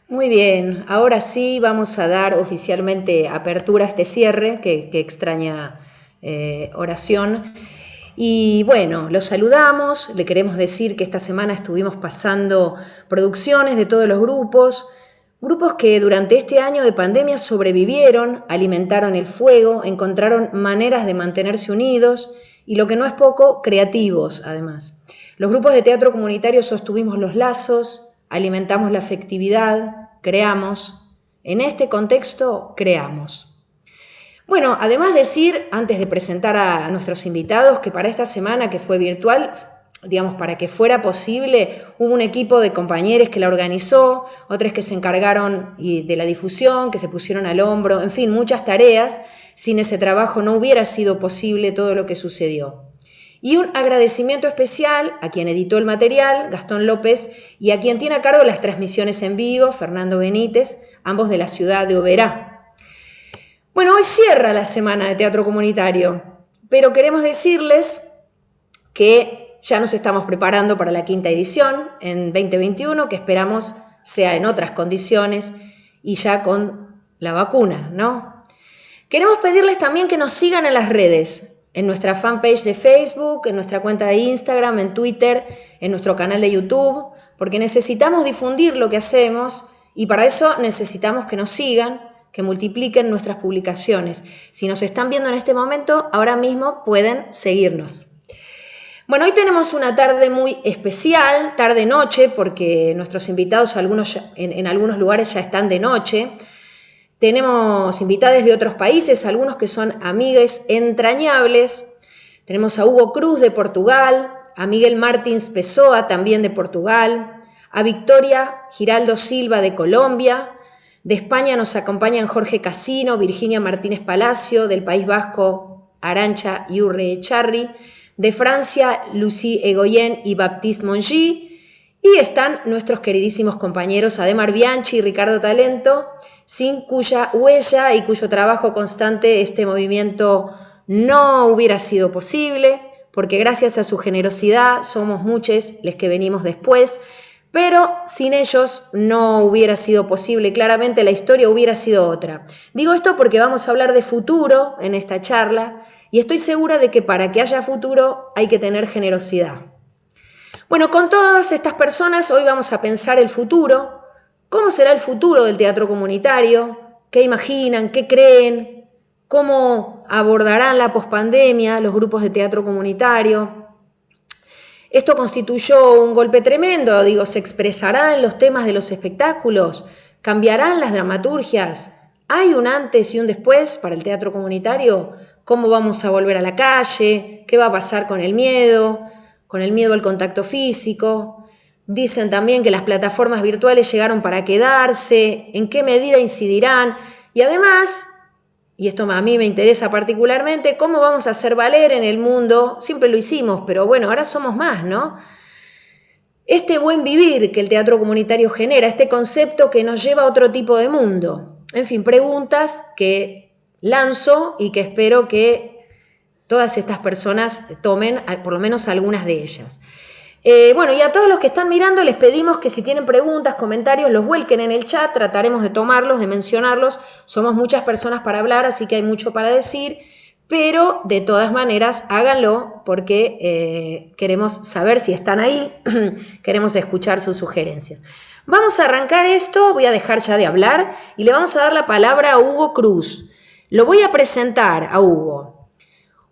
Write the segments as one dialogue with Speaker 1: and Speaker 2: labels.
Speaker 1: Muy bien, ahora sí vamos a dar oficialmente apertura a este cierre que extraña oración. Y bueno, los saludamos, le queremos decir que esta semana estuvimos pasando producciones de todos los grupos que durante este año de pandemia sobrevivieron, alimentaron el fuego, encontraron maneras de mantenerse unidos y lo que no es poco, creativos además. Los grupos de teatro comunitario sostuvimos los lazos, alimentamos la afectividad, creamos. En este contexto, creamos. Bueno, además decir, antes de presentar a nuestros invitados, que para esta semana que fue virtual, digamos, para que fuera posible, hubo un equipo de compañeros que la organizó, otros que se encargaron de la difusión, que se pusieron al hombro, en fin, muchas tareas. Sin ese trabajo no hubiera sido posible todo lo que sucedió. Y un agradecimiento especial a quien editó el material, Gastón López, y a quien tiene a cargo las transmisiones en vivo, Fernando Benítez, ambos de la ciudad de Oberá. Bueno, hoy cierra la semana de teatro comunitario, pero queremos decirles que ya nos estamos preparando para la quinta edición en 2021, que esperamos sea en otras condiciones y ya con la vacuna, ¿no? Queremos pedirles también que nos sigan en las redes, en nuestra fanpage de Facebook, en nuestra cuenta de Instagram, en Twitter, en nuestro canal de YouTube, porque necesitamos difundir lo que hacemos y para eso necesitamos que nos sigan, que multipliquen nuestras publicaciones. Si nos están viendo en este momento, ahora mismo pueden seguirnos. Bueno, hoy tenemos una tarde muy especial, tarde-noche, porque nuestros invitados en algunos lugares ya están de noche. Tenemos invitados de otros países, algunos que son amigues entrañables. Tenemos a Hugo Cruz de Portugal, a Miguel Martins Pessoa también de Portugal, a Victoria Giraldo Silva de Colombia. De España nos acompañan Jorge Casino, Virginia Martínez Palacio, del País Vasco Arantxa Iurre Echarri, de Francia Lucie Egoyen y Baptiste Mongy, y están nuestros queridísimos compañeros Ademar Bianchi y Ricardo Talento, sin cuya huella y cuyo trabajo constante este movimiento no hubiera sido posible, porque gracias a su generosidad somos muchos los que venimos después, pero sin ellos no hubiera sido posible, claramente la historia hubiera sido otra. Digo esto porque vamos a hablar de futuro en esta charla y estoy segura de que para que haya futuro hay que tener generosidad. Bueno, con todas estas personas hoy vamos a pensar el futuro. ¿Cómo será el futuro del teatro comunitario? ¿Qué imaginan? ¿Qué creen? ¿Cómo abordarán la pospandemia los grupos de teatro comunitario? Esto constituyó un golpe tremendo, se expresará en los temas de los espectáculos, cambiarán las dramaturgias, ¿hay un antes y un después para el teatro comunitario? ¿Cómo vamos a volver a la calle? ¿Qué va a pasar con el miedo al contacto físico? Dicen también que las plataformas virtuales llegaron para quedarse, ¿en qué medida incidirán? Y además, y esto a mí me interesa particularmente, ¿cómo vamos a hacer valer en el mundo? Siempre lo hicimos, pero bueno, ahora somos más, ¿no? Este buen vivir que el teatro comunitario genera, este concepto que nos lleva a otro tipo de mundo. En fin, preguntas que lanzo y que espero que todas estas personas tomen por lo menos algunas de ellas. Bueno, y a todos los que están mirando les pedimos que si tienen preguntas, comentarios, los vuelquen en el chat, trataremos de tomarlos, de mencionarlos. Somos muchas personas para hablar, así que hay mucho para decir, pero de todas maneras háganlo porque queremos saber si están ahí, queremos escuchar sus sugerencias. Vamos a arrancar esto, voy a dejar ya de hablar y le vamos a dar la palabra a Hugo Cruz. Lo voy a presentar a Hugo.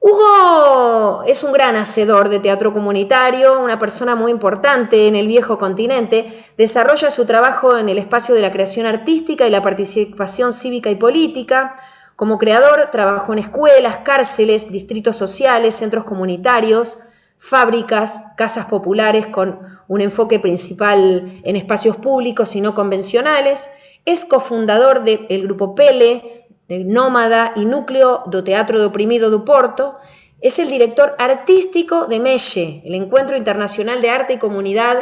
Speaker 1: Hugo es un gran hacedor de teatro comunitario, una persona muy importante en el viejo continente, desarrolla su trabajo en el espacio de la creación artística y la participación cívica y política. Como creador trabajó en escuelas, cárceles, distritos sociales, centros comunitarios, fábricas, casas populares con un enfoque principal en espacios públicos y no convencionales. Es cofundador del Grupo Pele, Nómada y Núcleo do Teatro do Oprimido do Porto. Es el director artístico de MEXE, el Encuentro Internacional de Arte y Comunidad,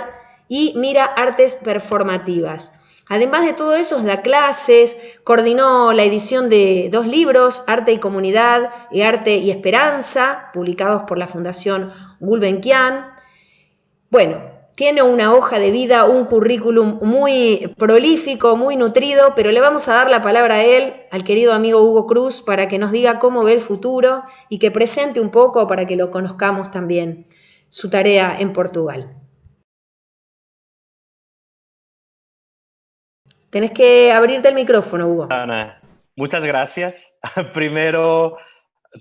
Speaker 1: y Mira Artes Performativas. Además de todo eso, da clases, coordinó la edición de 2 libros, Arte y Comunidad y Arte y Esperanza, publicados por la Fundación Gulbenkian. Bueno, tiene una hoja de vida, un currículum muy prolífico, muy nutrido, pero le vamos a dar la palabra a él, al querido amigo Hugo Cruz, para que nos diga cómo ve el futuro y que presente un poco para que lo conozcamos también, su tarea en Portugal. Tenés que abrirte el micrófono, Hugo.
Speaker 2: Ana, muchas gracias. Primero,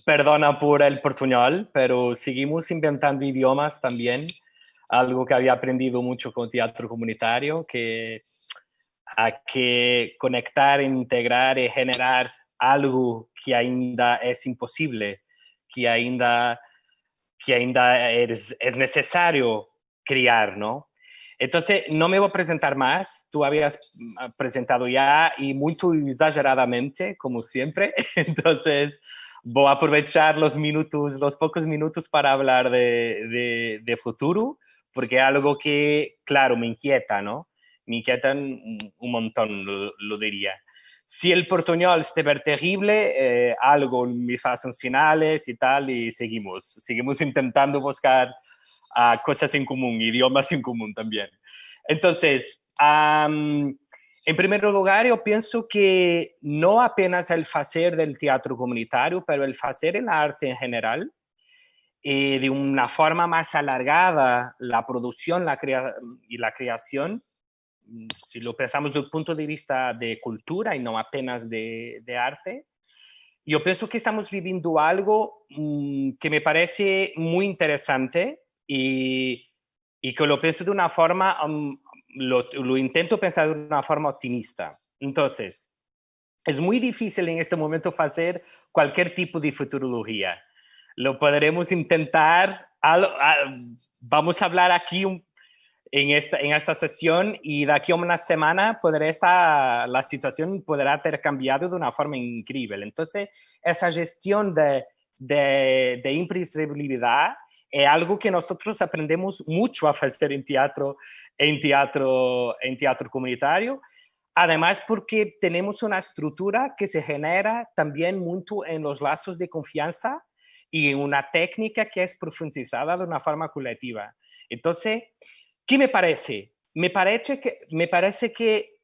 Speaker 2: perdona por el portuñol, pero seguimos inventando idiomas también. Algo que había aprendido mucho con teatro comunitario, que hay que conectar, integrar y generar algo que ainda es imposible, que ainda es necesario crear, ¿no? Entonces, no me voy a presentar más, tú habías presentado ya y muy exageradamente, como siempre. Entonces, voy a aprovechar los pocos minutos para hablar de futuro, porque es algo que, claro, me inquieta, ¿no? Me inquietan un montón, lo diría. Si el portuñol estiver terrible, algo me hacen señales y tal, y seguimos intentando buscar cosas en común, idiomas en común también. Entonces, en primer lugar, yo pienso que no apenas el hacer del teatro comunitario, pero el hacer el arte en general, de una forma más alargada, la producción y la creación, si lo pensamos desde el punto de vista de cultura y no apenas de arte, yo pienso que estamos viviendo algo que me parece muy interesante y que lo pienso de una forma, lo intento pensar de una forma optimista. Entonces, es muy difícil en este momento hacer cualquier tipo de futurología. Lo podremos intentar, vamos a hablar aquí en esta sesión y de aquí a una semana la situación podrá haber cambiado de una forma increíble. Entonces, esa gestión de imprevisibilidad es algo que nosotros aprendemos mucho a hacer en teatro comunitario. Además, porque tenemos una estructura que se genera también mucho en los lazos de confianza y una técnica que es profundizada de una forma colectiva. Entonces, ¿qué me parece? Me parece que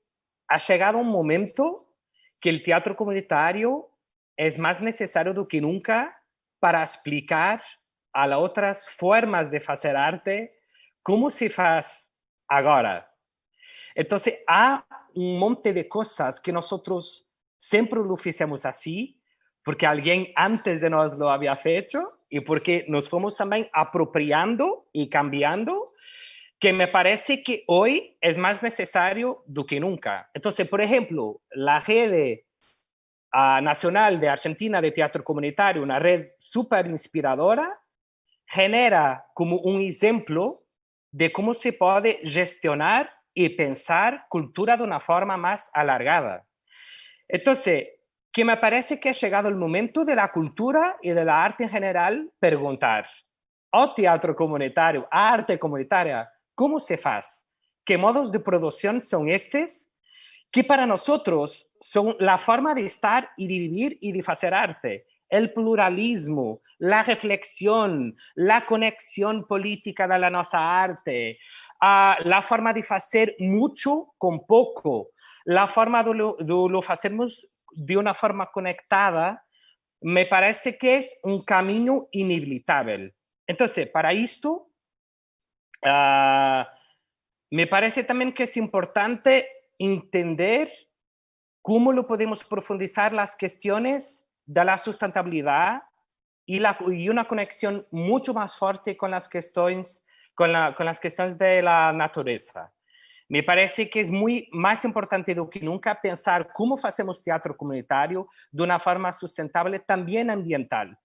Speaker 2: ha llegado un momento que el teatro comunitario es más necesario do que nunca para explicar a las otras formas de hacer arte cómo se hace ahora. Entonces, hay un monte de cosas que nosotros siempre lo hicimos así, porque alguien antes de nos lo había hecho y porque nos fuimos también apropiando y cambiando, que me parece que hoy es más necesario do que nunca. Entonces, por ejemplo, la red nacional de Argentina de teatro comunitario, una red súper inspiradora, genera como un ejemplo de cómo se puede gestionar y pensar cultura de una forma más alargada. Entonces, que me parece que ha llegado el momento de la cultura y de la arte en general preguntar, ¿o teatro comunitario, arte comunitaria, cómo se hace? ¿Qué modos de producción son estos? Que para nosotros son la forma de estar y de vivir y de hacer arte. El pluralismo, la reflexión, la conexión política de la nuestra arte, la forma de hacer mucho con poco, la forma de lo hacemos de una forma conectada, me parece que es un camino inevitable. Entonces, para esto, me parece también que es importante entender cómo lo podemos profundizar las cuestiones de la sustentabilidad y una conexión mucho más fuerte con las cuestiones, con las cuestiones de la naturaleza. Me parece que es muy más importante do que nunca pensar cómo hacemos teatro comunitario de una forma sustentable, también ambiental.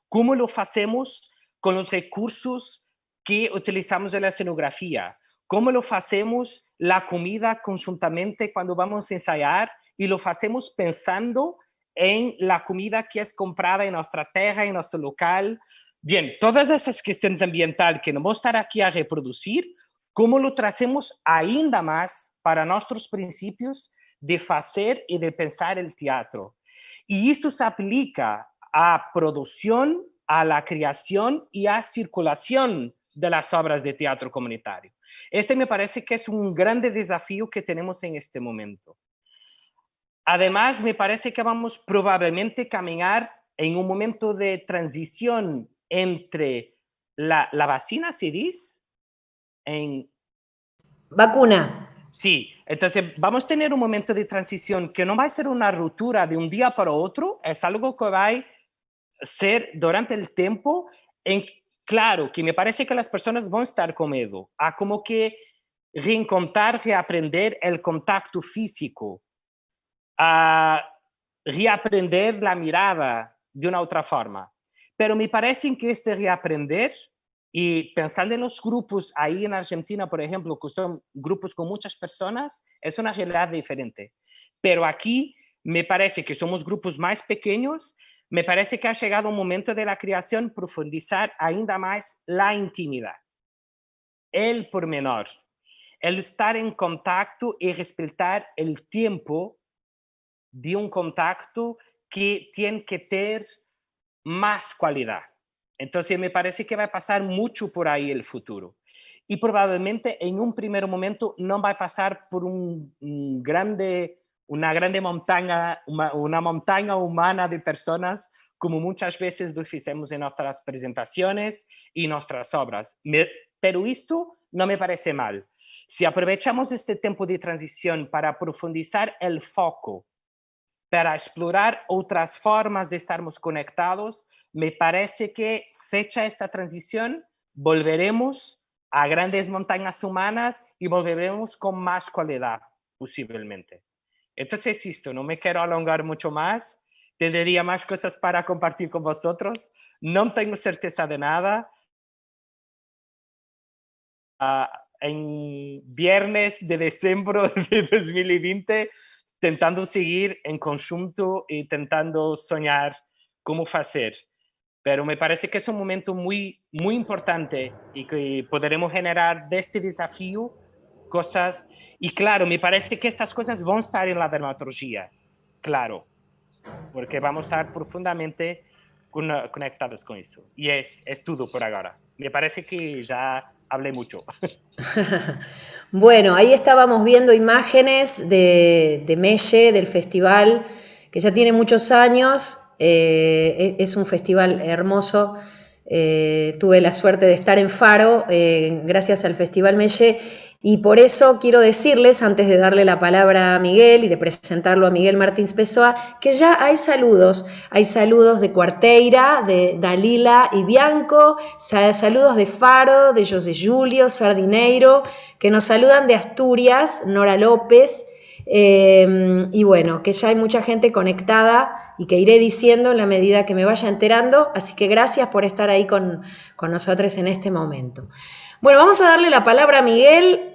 Speaker 2: Cómo lo hacemos con los recursos que utilizamos en la escenografía. Cómo lo hacemos la comida conjuntamente cuando vamos a ensayar y lo hacemos pensando en la comida que es comprada en nuestra tierra, en nuestro local. Bien, todas esas cuestiones ambientales que no vamos a estar aquí a reproducir, ¿cómo lo tracemos ainda más para nuestros principios de hacer y de pensar el teatro? Y esto se aplica a producción, a la creación y a circulación de las obras de teatro comunitario. Este me parece que es un grande desafío que tenemos en este momento. Además, me parece que vamos probablemente a caminar en un momento de transición entre la vacina, ¿se dice? En,
Speaker 1: Vacuna.
Speaker 2: sí, entonces vamos a tener un momento de transición que no va a ser una ruptura de un día para otro, es algo que va a ser durante el tiempo. Claro, que me parece que las personas van a estar con miedo, a como que reencontrar, reaprender el contacto físico, a reaprender la mirada de una otra forma. Pero me parece que este reaprender, y pensando en los grupos ahí en Argentina, por ejemplo, que son grupos con muchas personas, es una realidad diferente. Pero aquí me parece que somos grupos más pequeños, me parece que ha llegado un momento de la creación profundizar ainda más la intimidad, el pormenor, el estar en contacto y respetar el tiempo de un contacto que tiene que tener más cualidad. Entonces, me parece que va a pasar mucho por ahí el futuro. Y probablemente en un primer momento no va a pasar por una grande montaña, una montaña humana de personas, como muchas veces lo hicimos en nuestras presentaciones y nuestras obras. Pero esto no me parece mal. Si aprovechamos este tiempo de transición para profundizar el foco, para explorar otras formas de estarmos conectados, me parece que fecha esta transición, volveremos a grandes montañas humanas y volveremos con más cualidad, posiblemente. Entonces, esto, no me quiero alongar mucho más, tendría más cosas para compartir con vosotros, no tengo certeza de nada. En viernes de diciembre de 2020, tentando seguir en conjunto y tentando soñar cómo hacer. Pero me parece que es un momento muy, muy importante y que podremos generar de este desafío cosas. Y claro, me parece que estas cosas van a estar en la dermatología, claro, porque vamos a estar profundamente conectados con eso. Y es todo por ahora. Me parece que ya hablé mucho.
Speaker 1: Bueno, ahí estábamos viendo imágenes de Melle, del festival, que ya tiene muchos años, es un festival hermoso. Tuve la suerte de estar en Faro gracias al Festival Melle, y por eso quiero decirles, antes de darle la palabra a Miguel y de presentarlo a Miguel Martins Pessoa, que ya hay saludos de Cuarteira, de Dalila y Bianco, saludos de Faro, de José Julio Sardineiro, que nos saludan de Asturias, Nora López, y bueno, que ya hay mucha gente conectada y que iré diciendo en la medida que me vaya enterando, así que gracias por estar ahí con nosotros en este momento. Bueno, vamos a darle la palabra a Miguel.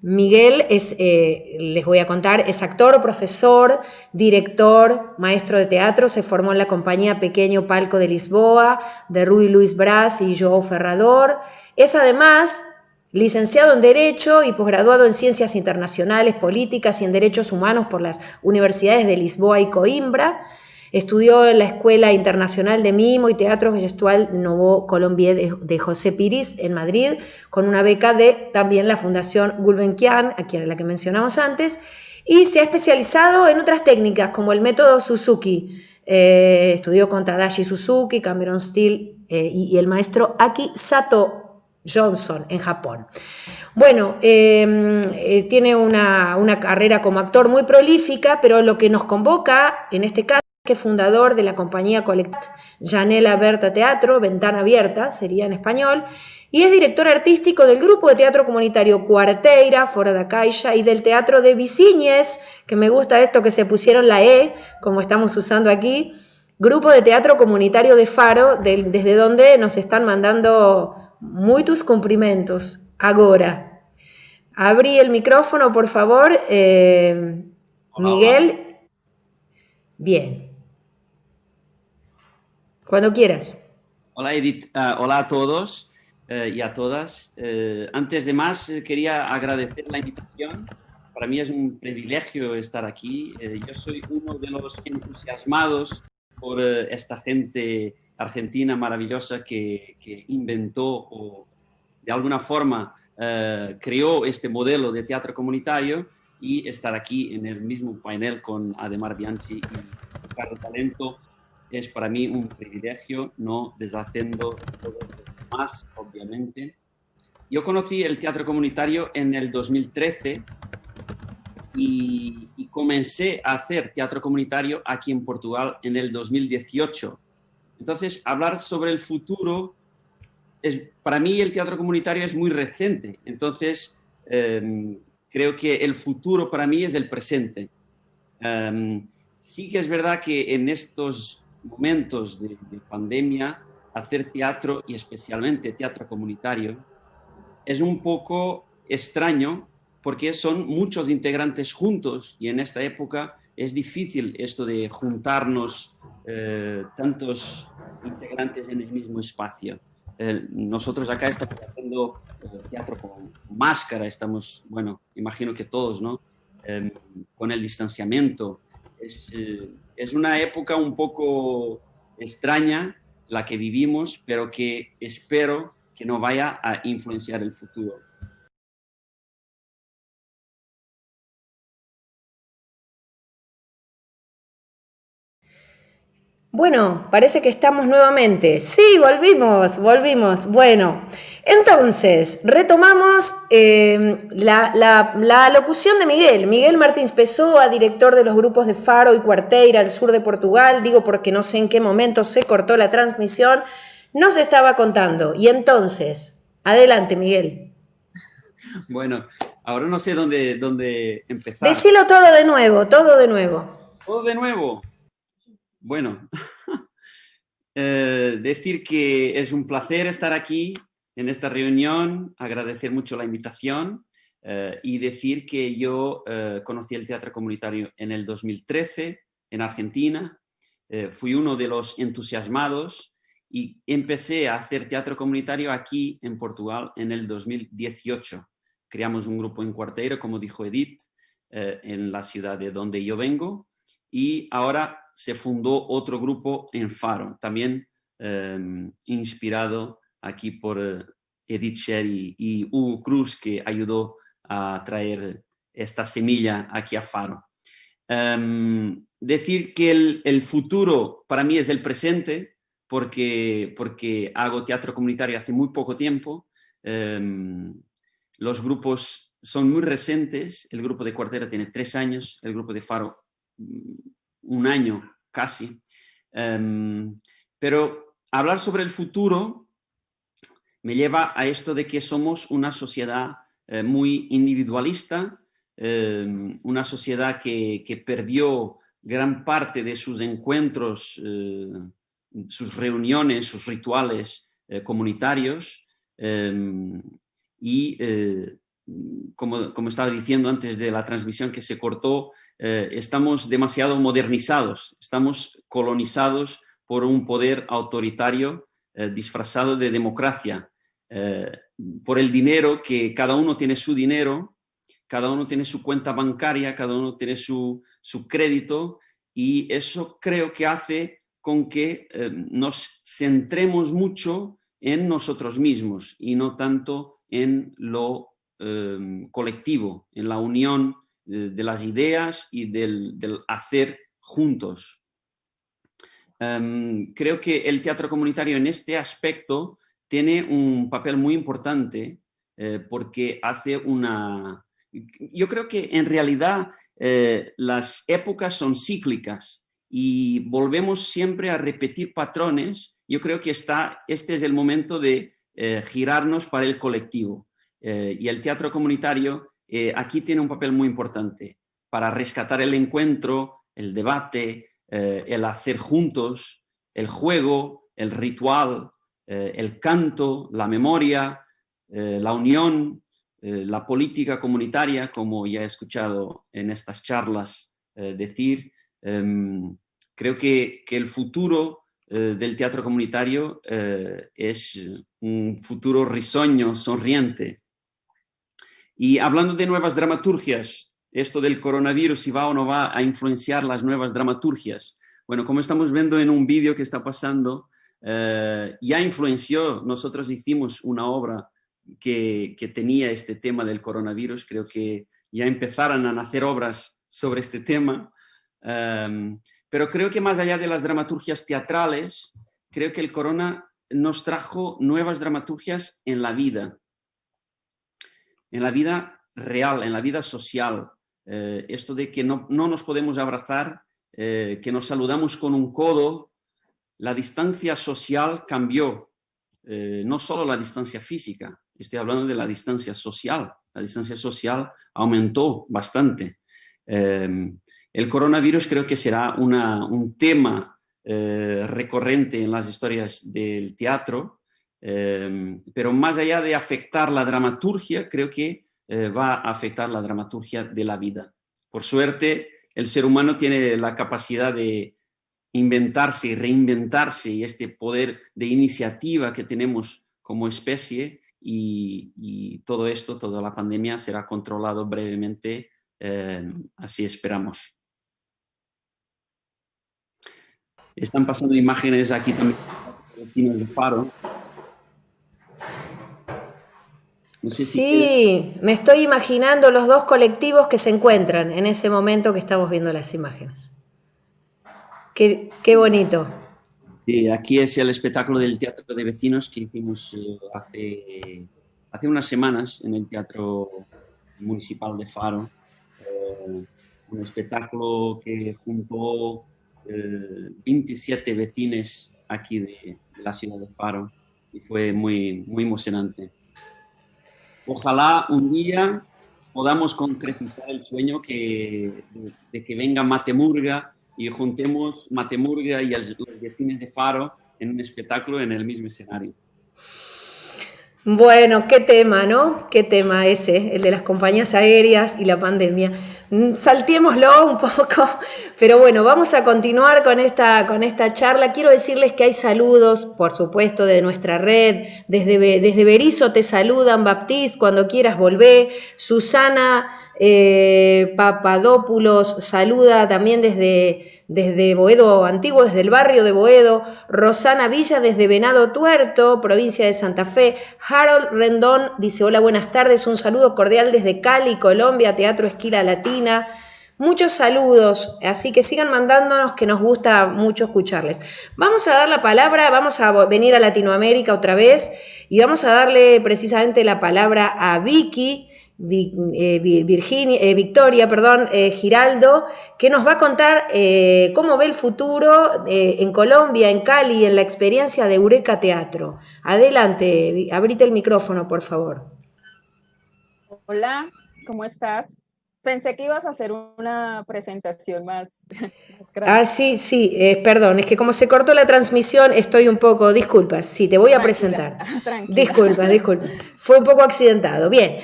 Speaker 1: Miguel es, les voy a contar, es actor, profesor, director, maestro de teatro, se formó en la compañía Pequeño Palco de Lisboa, de Rui Luis Brás y João Ferrador. Es además licenciado en Derecho y posgraduado en Ciencias Internacionales, Políticas y en Derechos Humanos por las universidades de Lisboa y Coimbra. Estudió en la Escuela Internacional de Mimo y Teatro Gestual Novo Colombier de José Piris en Madrid, con una beca de también la Fundación Gulbenkian, a la que mencionamos antes, y se ha especializado en otras técnicas como el método Suzuki. Estudió con Tadashi Suzuki, Cameron Steele y el maestro Aki Sato Johnson en Japón. Bueno, tiene una carrera como actor muy prolífica, pero lo que nos convoca en este caso es que es fundador de la compañía colectiva Janela Berta Teatro, Ventana Abierta sería en español, y es director artístico del grupo de teatro comunitario Cuarteira, Fora da Caixa, y del teatro de Viciñes, que me gusta esto que se pusieron la E, como estamos usando aquí, grupo de teatro comunitario de Faro, desde donde nos están mandando muchos cumprimentos. Ahora, abrí el micrófono, por favor. Hola, Miguel. Hola. Bien. Cuando quieras.
Speaker 3: Hola, Edith. Hola a todos y a todas. Antes de más, quería agradecer la invitación. Para mí es un privilegio estar aquí. Yo soy uno de los entusiasmados por esta gente argentina maravillosa que inventó de alguna forma creó este modelo de teatro comunitario, y estar aquí en el mismo panel con Ademar Bianchi y Ricardo Talento es para mí un privilegio, no deshaciendo todo lo demás, obviamente. Yo conocí el teatro comunitario en el 2013 y comencé a hacer teatro comunitario aquí en Portugal en el 2018. Entonces, hablar sobre el futuro, para mí el teatro comunitario es muy reciente. Entonces, creo que el futuro para mí es el presente. Sí que es verdad que en estos momentos de pandemia, hacer teatro, y especialmente teatro comunitario, es un poco extraño porque son muchos integrantes juntos, y en esta época es difícil esto de juntarnos tantos integrantes en el mismo espacio. Nosotros acá estamos haciendo teatro con máscara, estamos, bueno, imagino que todos, ¿no? Con el distanciamiento. Es una época un poco extraña la que vivimos, pero que espero que no vaya a influenciar el futuro.
Speaker 1: Bueno, parece que estamos nuevamente. Sí, volvimos. Bueno, entonces, retomamos la locución de Miguel. Miguel Martins Pessoa, director de los grupos de Faro y Quarteira al sur de Portugal, digo porque no sé en qué momento se cortó la transmisión, nos estaba contando. Y entonces, adelante, Miguel.
Speaker 3: Bueno, ahora no sé dónde empezar.
Speaker 1: Decilo todo de nuevo, todo de nuevo.
Speaker 3: Todo de nuevo. Bueno, decir que es un placer estar aquí en esta reunión, agradecer mucho la invitación y decir que yo conocí el teatro comunitario en el 2013 en Argentina. Fui uno de los entusiasmados y empecé a hacer teatro comunitario aquí en Portugal en el 2018. Creamos un grupo en Quarteira, como dijo Edith, en la ciudad de donde yo vengo, y ahora se fundó otro grupo en Faro, también inspirado aquí por Edith Sherry y Hugo Cruz, que ayudó a traer esta semilla aquí a Faro. Decir que el futuro para mí es el presente, porque hago teatro comunitario hace muy poco tiempo. Los grupos son muy recientes. El grupo de Quarteira tiene 3 años, el grupo de Faro 1 año casi. Pero hablar sobre el futuro me lleva a esto de que somos una sociedad muy individualista, una sociedad que perdió gran parte de sus encuentros, sus reuniones, sus rituales comunitarios, y como estaba diciendo antes de la transmisión que se cortó, estamos demasiado modernizados, estamos colonizados por un poder autoritario disfrazado de democracia, por el dinero, que cada uno tiene su dinero, cada uno tiene su cuenta bancaria, cada uno tiene su crédito, y eso creo que hace con que nos centremos mucho en nosotros mismos y no tanto en lo colectivo, en la unión de las ideas y del hacer juntos. Creo que el teatro comunitario en este aspecto tiene un papel muy importante porque hace una... Yo creo que en realidad las épocas son cíclicas y volvemos siempre a repetir patrones. Yo creo que este es el momento de girarnos para el colectivo. Y el teatro comunitario aquí tiene un papel muy importante para rescatar el encuentro, el debate, el hacer juntos, el juego, el ritual, el canto, la memoria, la unión, la política comunitaria, como ya he escuchado en estas charlas decir. Creo que el futuro del teatro comunitario es un futuro risueño, sonriente. Y hablando de nuevas dramaturgias, esto del coronavirus, si va o no va a influenciar las nuevas dramaturgias. Bueno, como estamos viendo en un vídeo que está pasando, ya influenció. Nosotros hicimos una obra que tenía este tema del coronavirus. Creo que ya empezaron a nacer obras sobre este tema. Pero creo que más allá de las dramaturgias teatrales, creo que el corona nos trajo nuevas dramaturgias en la vida real, en la vida social. Esto de que no nos podemos abrazar, que nos saludamos con un codo, la distancia social cambió, no solo la distancia física, estoy hablando de la distancia social. La distancia social aumentó bastante. El coronavirus creo que será un tema recurrente en las historias del teatro, pero más allá de afectar la dramaturgia, creo que va a afectar la dramaturgia de la vida. Por suerte, el ser humano tiene la capacidad de inventarse y reinventarse, y este poder de iniciativa que tenemos como especie, y todo esto, toda la pandemia será controlado brevemente, así esperamos. Están pasando imágenes aquí también de vecinos de Faro. No sé
Speaker 1: Sí, me estoy imaginando los dos colectivos que se encuentran en ese momento que estamos viendo las imágenes. Qué bonito.
Speaker 3: Sí, aquí es el espectáculo del Teatro de Vecinos que hicimos hace unas semanas en el Teatro Municipal de Faro. Un espectáculo que juntó 27 vecinos aquí de la ciudad de Faro, y fue muy, muy emocionante. Ojalá un día podamos concretizar el sueño de que venga Matemurga y juntemos Matemurga y los vecinos de Faro en un espectáculo en el mismo escenario.
Speaker 1: Bueno, qué tema, ¿no? Qué tema ese, el de las compañías aéreas y la pandemia. Saltémoslo un poco, pero bueno, vamos a continuar con esta charla. Quiero decirles que hay saludos, por supuesto, de nuestra red. Desde Berisso te saludan, Baptiste, cuando quieras volver. Susana Papadopoulos saluda también desde Boedo Antiguo, desde el barrio de Boedo. Rosana Villa desde Venado Tuerto, provincia de Santa Fe. Harold Rendón dice: hola, buenas tardes, un saludo cordial desde Cali, Colombia, Teatro Esquina Latina. Muchos saludos, así que sigan mandándonos, que nos gusta mucho escucharles. Vamos a dar la palabra, vamos a venir a Latinoamérica otra vez y vamos a darle precisamente la palabra a Victoria Giraldo, que nos va a contar cómo ve el futuro en Colombia, en Cali, en la experiencia de Eureka Teatro. Adelante, abrite el micrófono, por favor.
Speaker 4: Hola, ¿cómo estás? Pensé que ibas a hacer una presentación más grande.
Speaker 1: Sí, perdón, es que como se cortó la transmisión estoy un poco, disculpas, sí, te voy a presentar.
Speaker 4: Tranquila.
Speaker 1: Disculpas, fue un poco accidentado. Bien.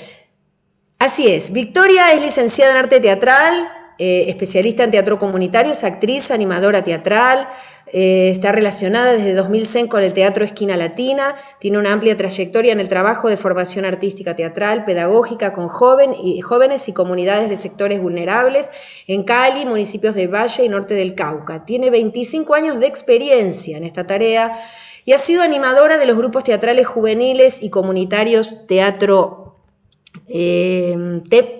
Speaker 1: Así es, Victoria es licenciada en arte teatral, especialista en teatro comunitario, es actriz, animadora teatral, está relacionada desde 2006 con el Teatro Esquina Latina, tiene una amplia trayectoria en el trabajo de formación artística teatral, pedagógica con jóvenes y comunidades de sectores vulnerables en Cali, municipios del Valle y norte del Cauca. Tiene 25 años de experiencia en esta tarea y ha sido animadora de los grupos teatrales juveniles y comunitarios Teatro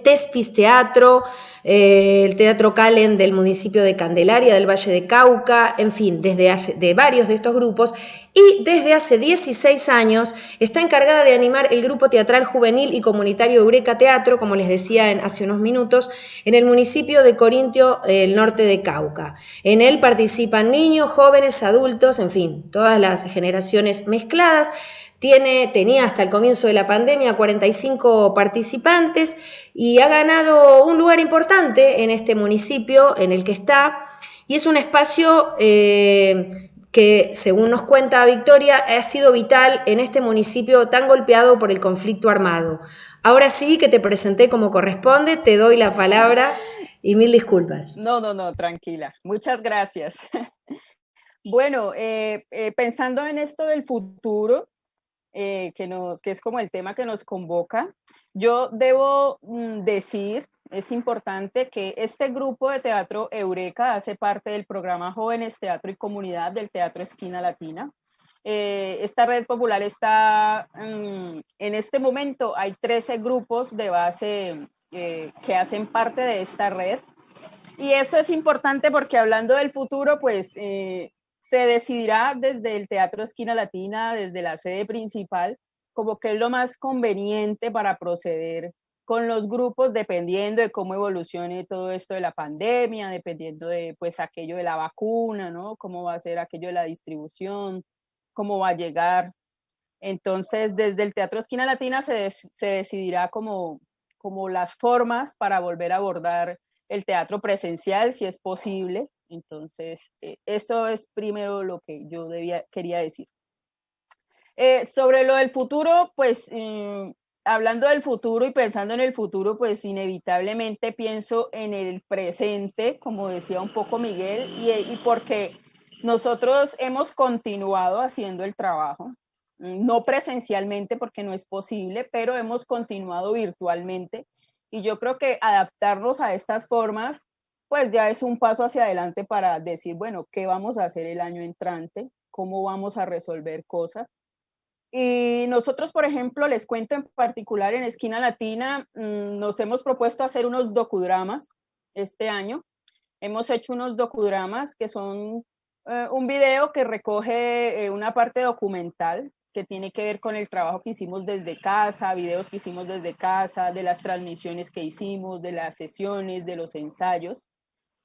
Speaker 1: Tespis Teatro, el Teatro Calen del municipio de Candelaria, del Valle de Cauca, en fin, de varios de estos grupos, y desde hace 16 años está encargada de animar el grupo teatral juvenil y comunitario Eureka Teatro, como les decía hace unos minutos, en el municipio de Corintio, el norte de Cauca. En él participan niños, jóvenes, adultos, en fin, todas las generaciones mezcladas. Tenía hasta el comienzo de la pandemia 45 participantes y ha ganado un lugar importante en este municipio en el que está, y es un espacio que, según nos cuenta Victoria, ha sido vital en este municipio tan golpeado por el conflicto armado. Ahora sí que te presenté como corresponde, te doy la palabra y mil disculpas.
Speaker 4: No, tranquila. Muchas gracias. Bueno, pensando en esto del futuro, que es como el tema que nos convoca, yo debo decir, es importante que este grupo de teatro Eureka hace parte del programa Jóvenes, Teatro y Comunidad del Teatro Esquina Latina. Esta red popular está, en este momento hay 13 grupos de base que hacen parte de esta red. Y esto es importante porque hablando del futuro, pues se decidirá desde el Teatro Esquina Latina, desde la sede principal, como que es lo más conveniente para proceder con los grupos, dependiendo de cómo evolucione todo esto de la pandemia, dependiendo de pues aquello de la vacuna, ¿no? Cómo va a ser aquello de la distribución, cómo va a llegar. Entonces, desde el Teatro Esquina Latina se decidirá como las formas para volver a abordar el teatro presencial, si es posible. Entonces, eso es primero lo que yo quería decir. Sobre lo del futuro, pues hablando del futuro y pensando en el futuro, pues inevitablemente pienso en el presente, como decía un poco Miguel, y porque nosotros hemos continuado haciendo el trabajo, no presencialmente porque no es posible, pero hemos continuado virtualmente. Y yo creo que adaptarnos a estas formas, pues ya es un paso hacia adelante para decir, bueno, ¿qué vamos a hacer el año entrante? ¿Cómo vamos a resolver cosas? Y nosotros, por ejemplo, les cuento en particular en Esquina Latina, nos hemos propuesto hacer unos docudramas este año. Hemos hecho unos docudramas que son un video que recoge una parte documental que tiene que ver con el trabajo que hicimos desde casa, videos que hicimos desde casa, de las transmisiones que hicimos, de las sesiones, de los ensayos.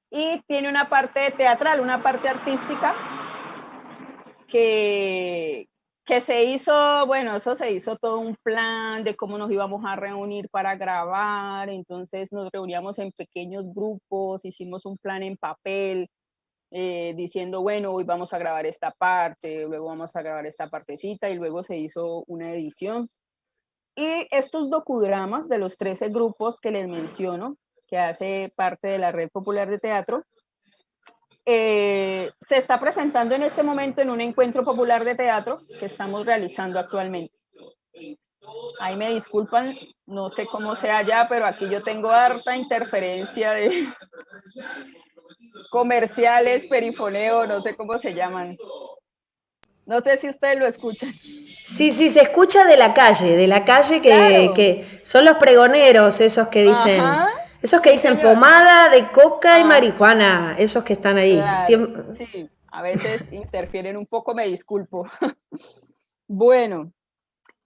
Speaker 4: Y tiene una parte teatral, una parte artística que se hizo, bueno, eso se hizo todo un plan de cómo nos íbamos a reunir para grabar, entonces nos reuníamos en pequeños grupos, hicimos un plan en papel, diciendo, bueno, hoy vamos a grabar esta parte, luego vamos a grabar esta partecita y luego se hizo una edición. Y estos docudramas de los 13 grupos que les menciono, que hace parte de la Red Popular de Teatro, se está presentando en este momento en un encuentro popular de teatro que estamos realizando actualmente. Ahí me disculpan, no sé cómo sea allá, pero aquí yo tengo harta interferencia de comerciales, perifoneo, no sé cómo se llaman. No sé si ustedes lo escuchan.
Speaker 1: Sí, sí, se escucha de la calle
Speaker 4: Claro.
Speaker 1: que son los pregoneros, esos que dicen,
Speaker 4: Ajá.
Speaker 1: esos que
Speaker 4: Sí,
Speaker 1: dicen
Speaker 4: señor.
Speaker 1: pomada de coca y
Speaker 4: Ah,
Speaker 1: marihuana, esos que están ahí.
Speaker 4: claro. Sí, a veces interfieren un poco, me disculpo. Bueno,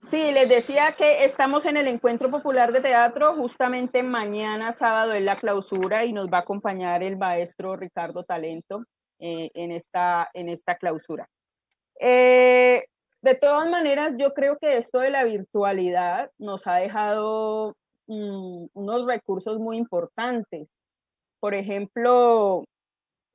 Speaker 4: sí, les decía que estamos en el Encuentro Popular de Teatro, justamente mañana sábado es la clausura y nos va a acompañar el maestro Ricardo Talento en esta clausura. De todas maneras, yo creo que esto de la virtualidad nos ha dejado unos recursos muy importantes. Por ejemplo,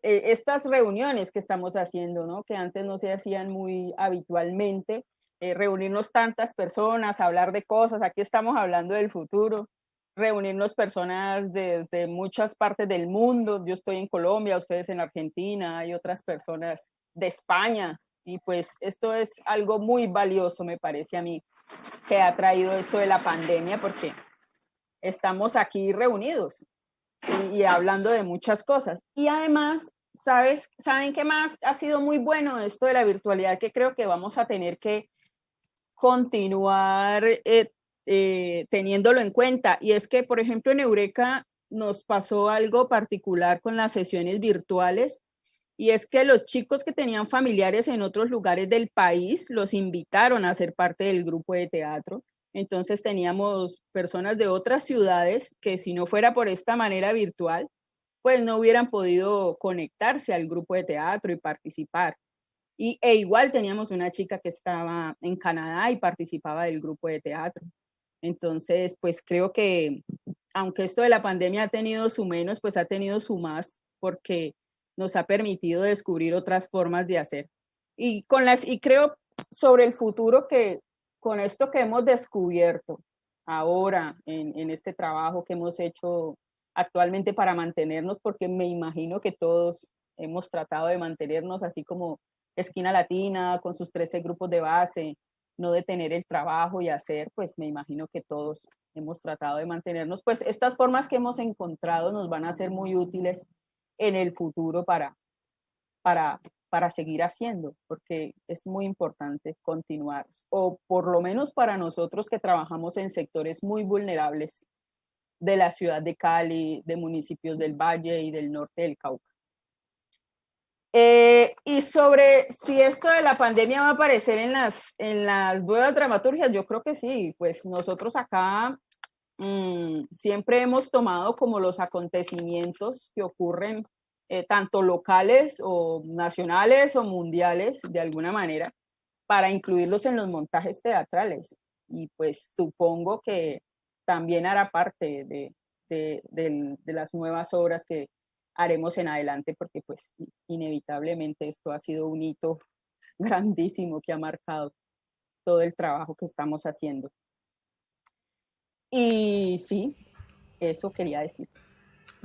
Speaker 4: estas reuniones que estamos haciendo, ¿no? Que antes no se hacían muy habitualmente, reunirnos tantas personas, hablar de cosas, aquí estamos hablando del futuro, reunirnos personas desde muchas partes del mundo, yo estoy en Colombia, ustedes en Argentina, hay otras personas de España, y pues esto es algo muy valioso, me parece a mí, que ha traído esto de la pandemia, porque estamos aquí reunidos y hablando de muchas cosas. Y además, ¿saben qué más ha sido muy bueno esto de la virtualidad? Que creo que vamos a tener que continuar teniéndolo en cuenta. Y es que, por ejemplo, en Eureka nos pasó algo particular con las sesiones virtuales. Y es que los chicos que tenían familiares en otros lugares del país los invitaron a ser parte del grupo de teatro. Entonces teníamos personas de otras ciudades que si no fuera por esta manera virtual, pues no hubieran podido conectarse al grupo de teatro y participar. E igual teníamos una chica que estaba en Canadá y participaba del grupo de teatro. Entonces, pues creo que aunque esto de la pandemia ha tenido su menos, pues ha tenido su más, porque nos ha permitido descubrir otras formas de hacer. Y creo sobre el futuro que con esto que hemos descubierto ahora en este trabajo que hemos hecho actualmente para mantenernos, porque me imagino que todos hemos tratado de mantenernos así como Esquina Latina, con sus 13 grupos de base, no detener el trabajo y hacer, pues me imagino que todos hemos tratado de mantenernos, pues estas formas que hemos encontrado nos van a ser muy útiles en el futuro para para seguir haciendo, porque es muy importante continuar, o por lo menos para nosotros que trabajamos en sectores muy vulnerables de la ciudad de Cali, de municipios del Valle y del norte del Cauca. Y sobre si esto de la pandemia va a aparecer en las nuevas dramaturgias, yo creo que sí, pues nosotros acá siempre hemos tomado como los acontecimientos que ocurren tanto locales o nacionales o mundiales de alguna manera para incluirlos en los montajes teatrales, y pues supongo que también hará parte de las nuevas obras que haremos en adelante, porque pues inevitablemente esto ha sido un hito grandísimo que ha marcado todo el trabajo que estamos haciendo. Y sí, eso quería decir.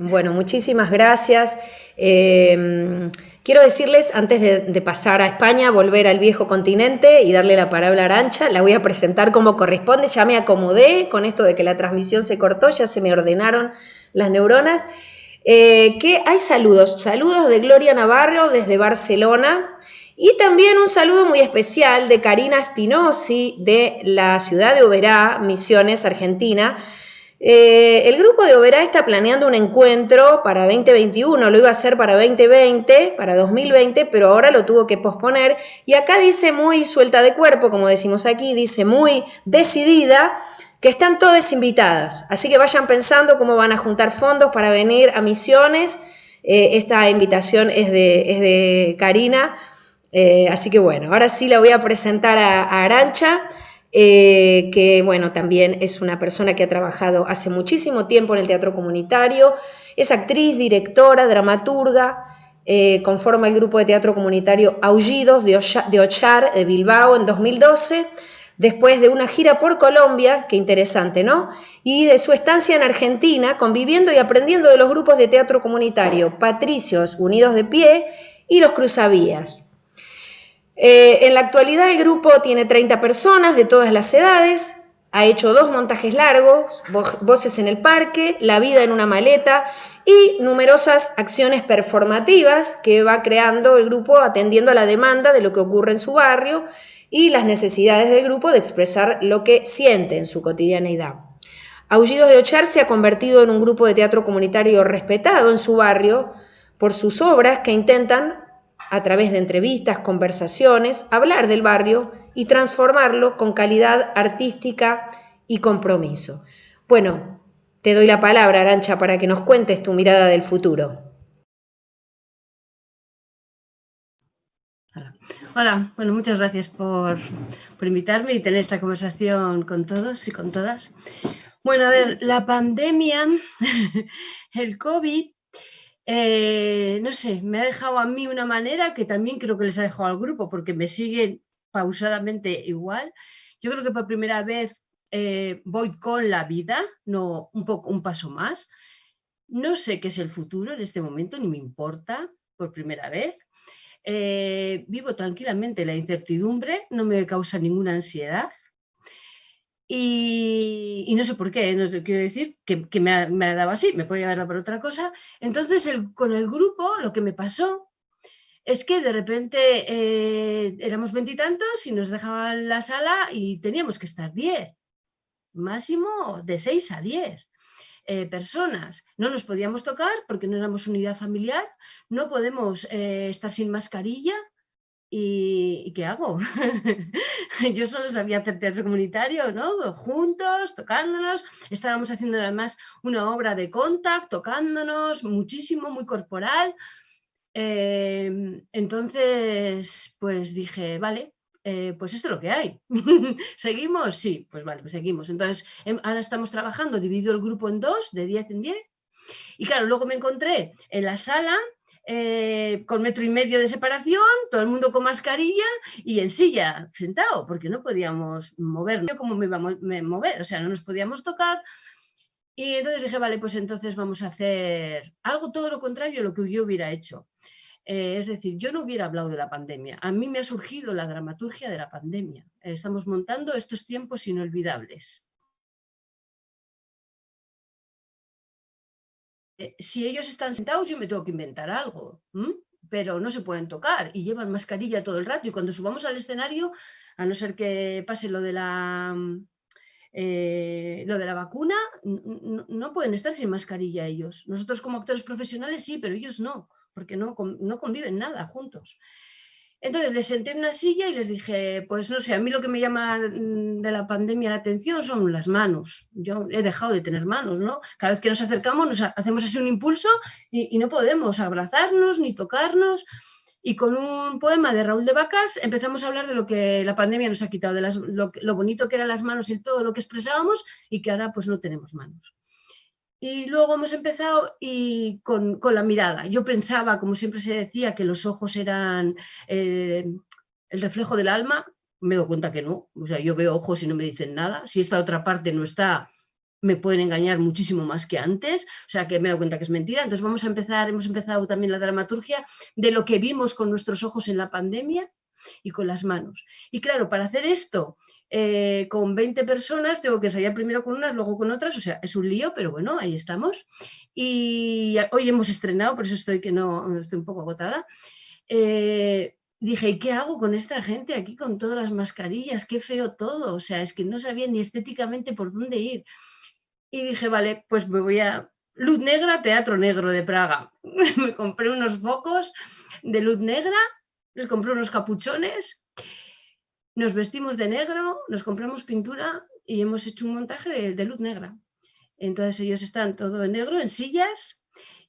Speaker 1: Bueno, muchísimas gracias. Quiero decirles, antes de pasar a España, volver al viejo continente y darle la palabra a Arantxa, la voy a presentar como corresponde. Ya me acomodé con esto de que la transmisión se cortó, ya se me ordenaron las neuronas. Que hay saludos de Gloria Navarro desde Barcelona, y también un saludo muy especial de Karina Spinosi de la ciudad de Oberá, Misiones, Argentina. El grupo de Oberá está planeando un encuentro para 2021, lo iba a hacer para 2020, para 2020, pero ahora lo tuvo que posponer, y acá dice muy suelta de cuerpo, como decimos aquí, dice muy decidida, que están todas invitadas, así que vayan pensando cómo van a juntar fondos para venir a Misiones. Esta invitación es de Karina, así que bueno, ahora sí la voy a presentar a Arantxa, que bueno, también es una persona que ha trabajado hace muchísimo tiempo en el teatro comunitario, es actriz, directora, dramaturga, conforma el grupo de teatro comunitario Aullidos de Ochar, de Bilbao, en 2012, después de una gira por Colombia, qué interesante, ¿no? Y de su estancia en Argentina, conviviendo y aprendiendo de los grupos de teatro comunitario Patricios Unidos de Pie y Los Cruzavías. En la actualidad el grupo tiene 30 personas de todas las edades, ha hecho 2 montajes largos, Voces en el Parque, La vida en una maleta, y numerosas acciones performativas que va creando el grupo atendiendo a la demanda de lo que ocurre en su barrio y las necesidades del grupo de expresar lo que siente en su cotidianeidad. Aullidos de Ochar se ha convertido en un grupo de teatro comunitario respetado en su barrio por sus obras que intentan, a través de entrevistas, conversaciones, hablar del barrio y transformarlo con calidad artística y compromiso. Bueno, te doy la palabra, Arantxa, para que nos cuentes tu mirada del futuro.
Speaker 5: Hola, bueno, muchas gracias por invitarme y tener esta conversación con todos y con todas. Bueno, a ver, la pandemia, el COVID, no sé, me ha dejado a mí una manera que también creo que les ha dejado al grupo, porque me siguen pausadamente igual. Yo creo que por primera vez voy con la vida, no un paso más. No sé qué es el futuro en este momento, ni me importa, por primera vez. Vivo tranquilamente la incertidumbre, no me causa ninguna ansiedad. Y no sé por qué, no sé, quiero decir que me ha dado así, me podía haber dado por otra cosa. Entonces, con el grupo, lo que me pasó es que de repente éramos 20 y tantos y nos dejaban la sala y teníamos que estar 10, máximo de 6 a 10 personas. No nos podíamos tocar porque no éramos unidad familiar, no podemos estar sin mascarilla. ¿Y qué hago? Yo solo sabía hacer teatro comunitario, ¿no? Juntos, tocándonos. Estábamos haciendo además una obra de contact, tocándonos muchísimo, muy corporal. Entonces, pues dije, vale, pues esto es lo que hay. ¿Seguimos? Sí, pues vale, pues seguimos. Entonces, ahora estamos trabajando, dividido el grupo en 2, de 10 en 10. Y claro, luego me encontré en la sala con 1,5 metros de separación, todo el mundo con mascarilla y en silla, sentado, porque no podíamos movernos. ¿Cómo me iba a mover? O sea, no nos podíamos tocar. Y entonces dije, vale, pues entonces vamos a hacer algo todo lo contrario a lo que yo hubiera hecho. Es decir, yo no hubiera hablado de la pandemia. A mí me ha surgido la dramaturgia de la pandemia. Estamos montando estos tiempos inolvidables. Si ellos están sentados, yo me tengo que inventar algo. pero no se pueden tocar y llevan mascarilla todo el rato. Y cuando subamos al escenario, a no ser que pase lo de la vacuna, no pueden estar sin mascarilla ellos. Nosotros como actores profesionales sí, pero ellos no, porque no conviven nada juntos. Entonces les senté en una silla y les dije, pues no sé, a mí lo que me llama de la pandemia la atención son las manos. Yo he dejado de tener manos, ¿no? Cada vez que nos acercamos nos hacemos así un impulso y no podemos abrazarnos ni tocarnos. Y con un poema de Raúl de Vacas empezamos a hablar de lo que la pandemia nos ha quitado, de lo bonito que eran las manos y todo lo que expresábamos, y que ahora pues no tenemos manos. Y luego hemos empezado con la mirada. Yo pensaba, como siempre se decía, que los ojos eran el reflejo del alma. Me doy cuenta que no. O sea, yo veo ojos y no me dicen nada. Si esta otra parte no está, me pueden engañar muchísimo más que antes. O sea, que me doy cuenta que es mentira. Entonces hemos empezado también la dramaturgia de lo que vimos con nuestros ojos en la pandemia y con las manos. Y claro, para hacer esto, con 20 personas tengo que ensayar primero con unas, luego con otras, o sea, es un lío, pero bueno, ahí estamos. Y hoy hemos estrenado, por eso estoy un poco agotada. Dije, ¿y qué hago con esta gente aquí con todas las mascarillas? Qué feo todo, o sea, es que no sabía ni estéticamente por dónde ir. Y dije, vale, pues me voy a Luz Negra, Teatro Negro de Praga. Me compré unos focos de luz negra, les compré unos capuchones, nos vestimos de negro, nos compramos pintura y hemos hecho un montaje de luz negra. Entonces ellos están todo en negro, en sillas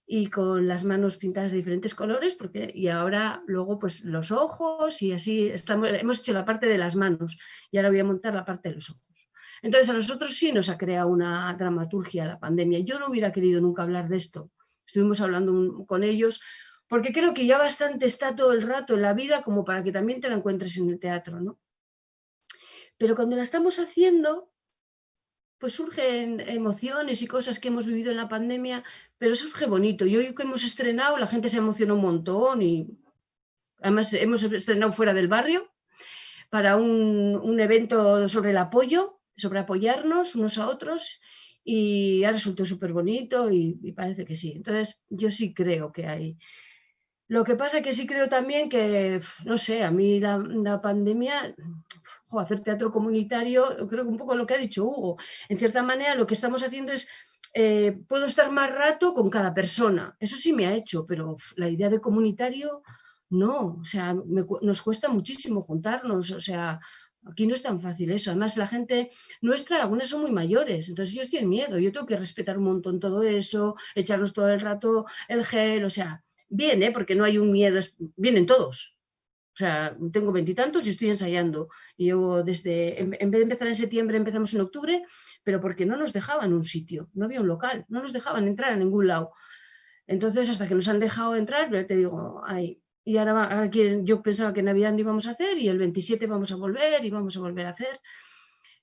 Speaker 5: y con las manos pintadas de diferentes colores, y ahora luego pues los ojos y así hemos hecho la parte de las manos y ahora voy a montar la parte de los ojos. Entonces a nosotros sí nos ha creado una dramaturgia la pandemia. Yo no hubiera querido nunca hablar de esto. Estuvimos hablando con ellos porque creo que ya bastante está todo el rato en la vida como para que también te la encuentres en el teatro, ¿no? Pero cuando la estamos haciendo, pues surgen emociones y cosas que hemos vivido en la pandemia, pero surge bonito. Y hoy que hemos estrenado, la gente se emociona un montón y además hemos estrenado fuera del barrio para un evento sobre el apoyo, sobre apoyarnos unos a otros, y ha resultado súper bonito y parece que sí. Entonces yo sí creo que hay. Lo que pasa es que sí creo también que, no sé, a mí la pandemia, hacer teatro comunitario, creo que un poco lo que ha dicho Hugo, en cierta manera lo que estamos haciendo es, puedo estar más rato con cada persona, eso sí me ha hecho, pero la idea de comunitario, no, o sea, nos cuesta muchísimo juntarnos, o sea, aquí no es tan fácil eso. Además, la gente nuestra, algunas son muy mayores, entonces ellos tienen miedo, yo tengo que respetar un montón todo eso, echarnos todo el rato el gel, o sea, bien, porque no hay un miedo, vienen todos. O sea, tengo 20 y tantos y estoy ensayando. Y yo en vez de empezar en septiembre, empezamos en octubre, pero porque no nos dejaban un sitio, no había un local, no nos dejaban entrar a ningún lado. Entonces, hasta que nos han dejado entrar, te digo, ay. Y ahora yo pensaba que en Navidad no íbamos a hacer y el 27 vamos a volver y vamos a volver a hacer.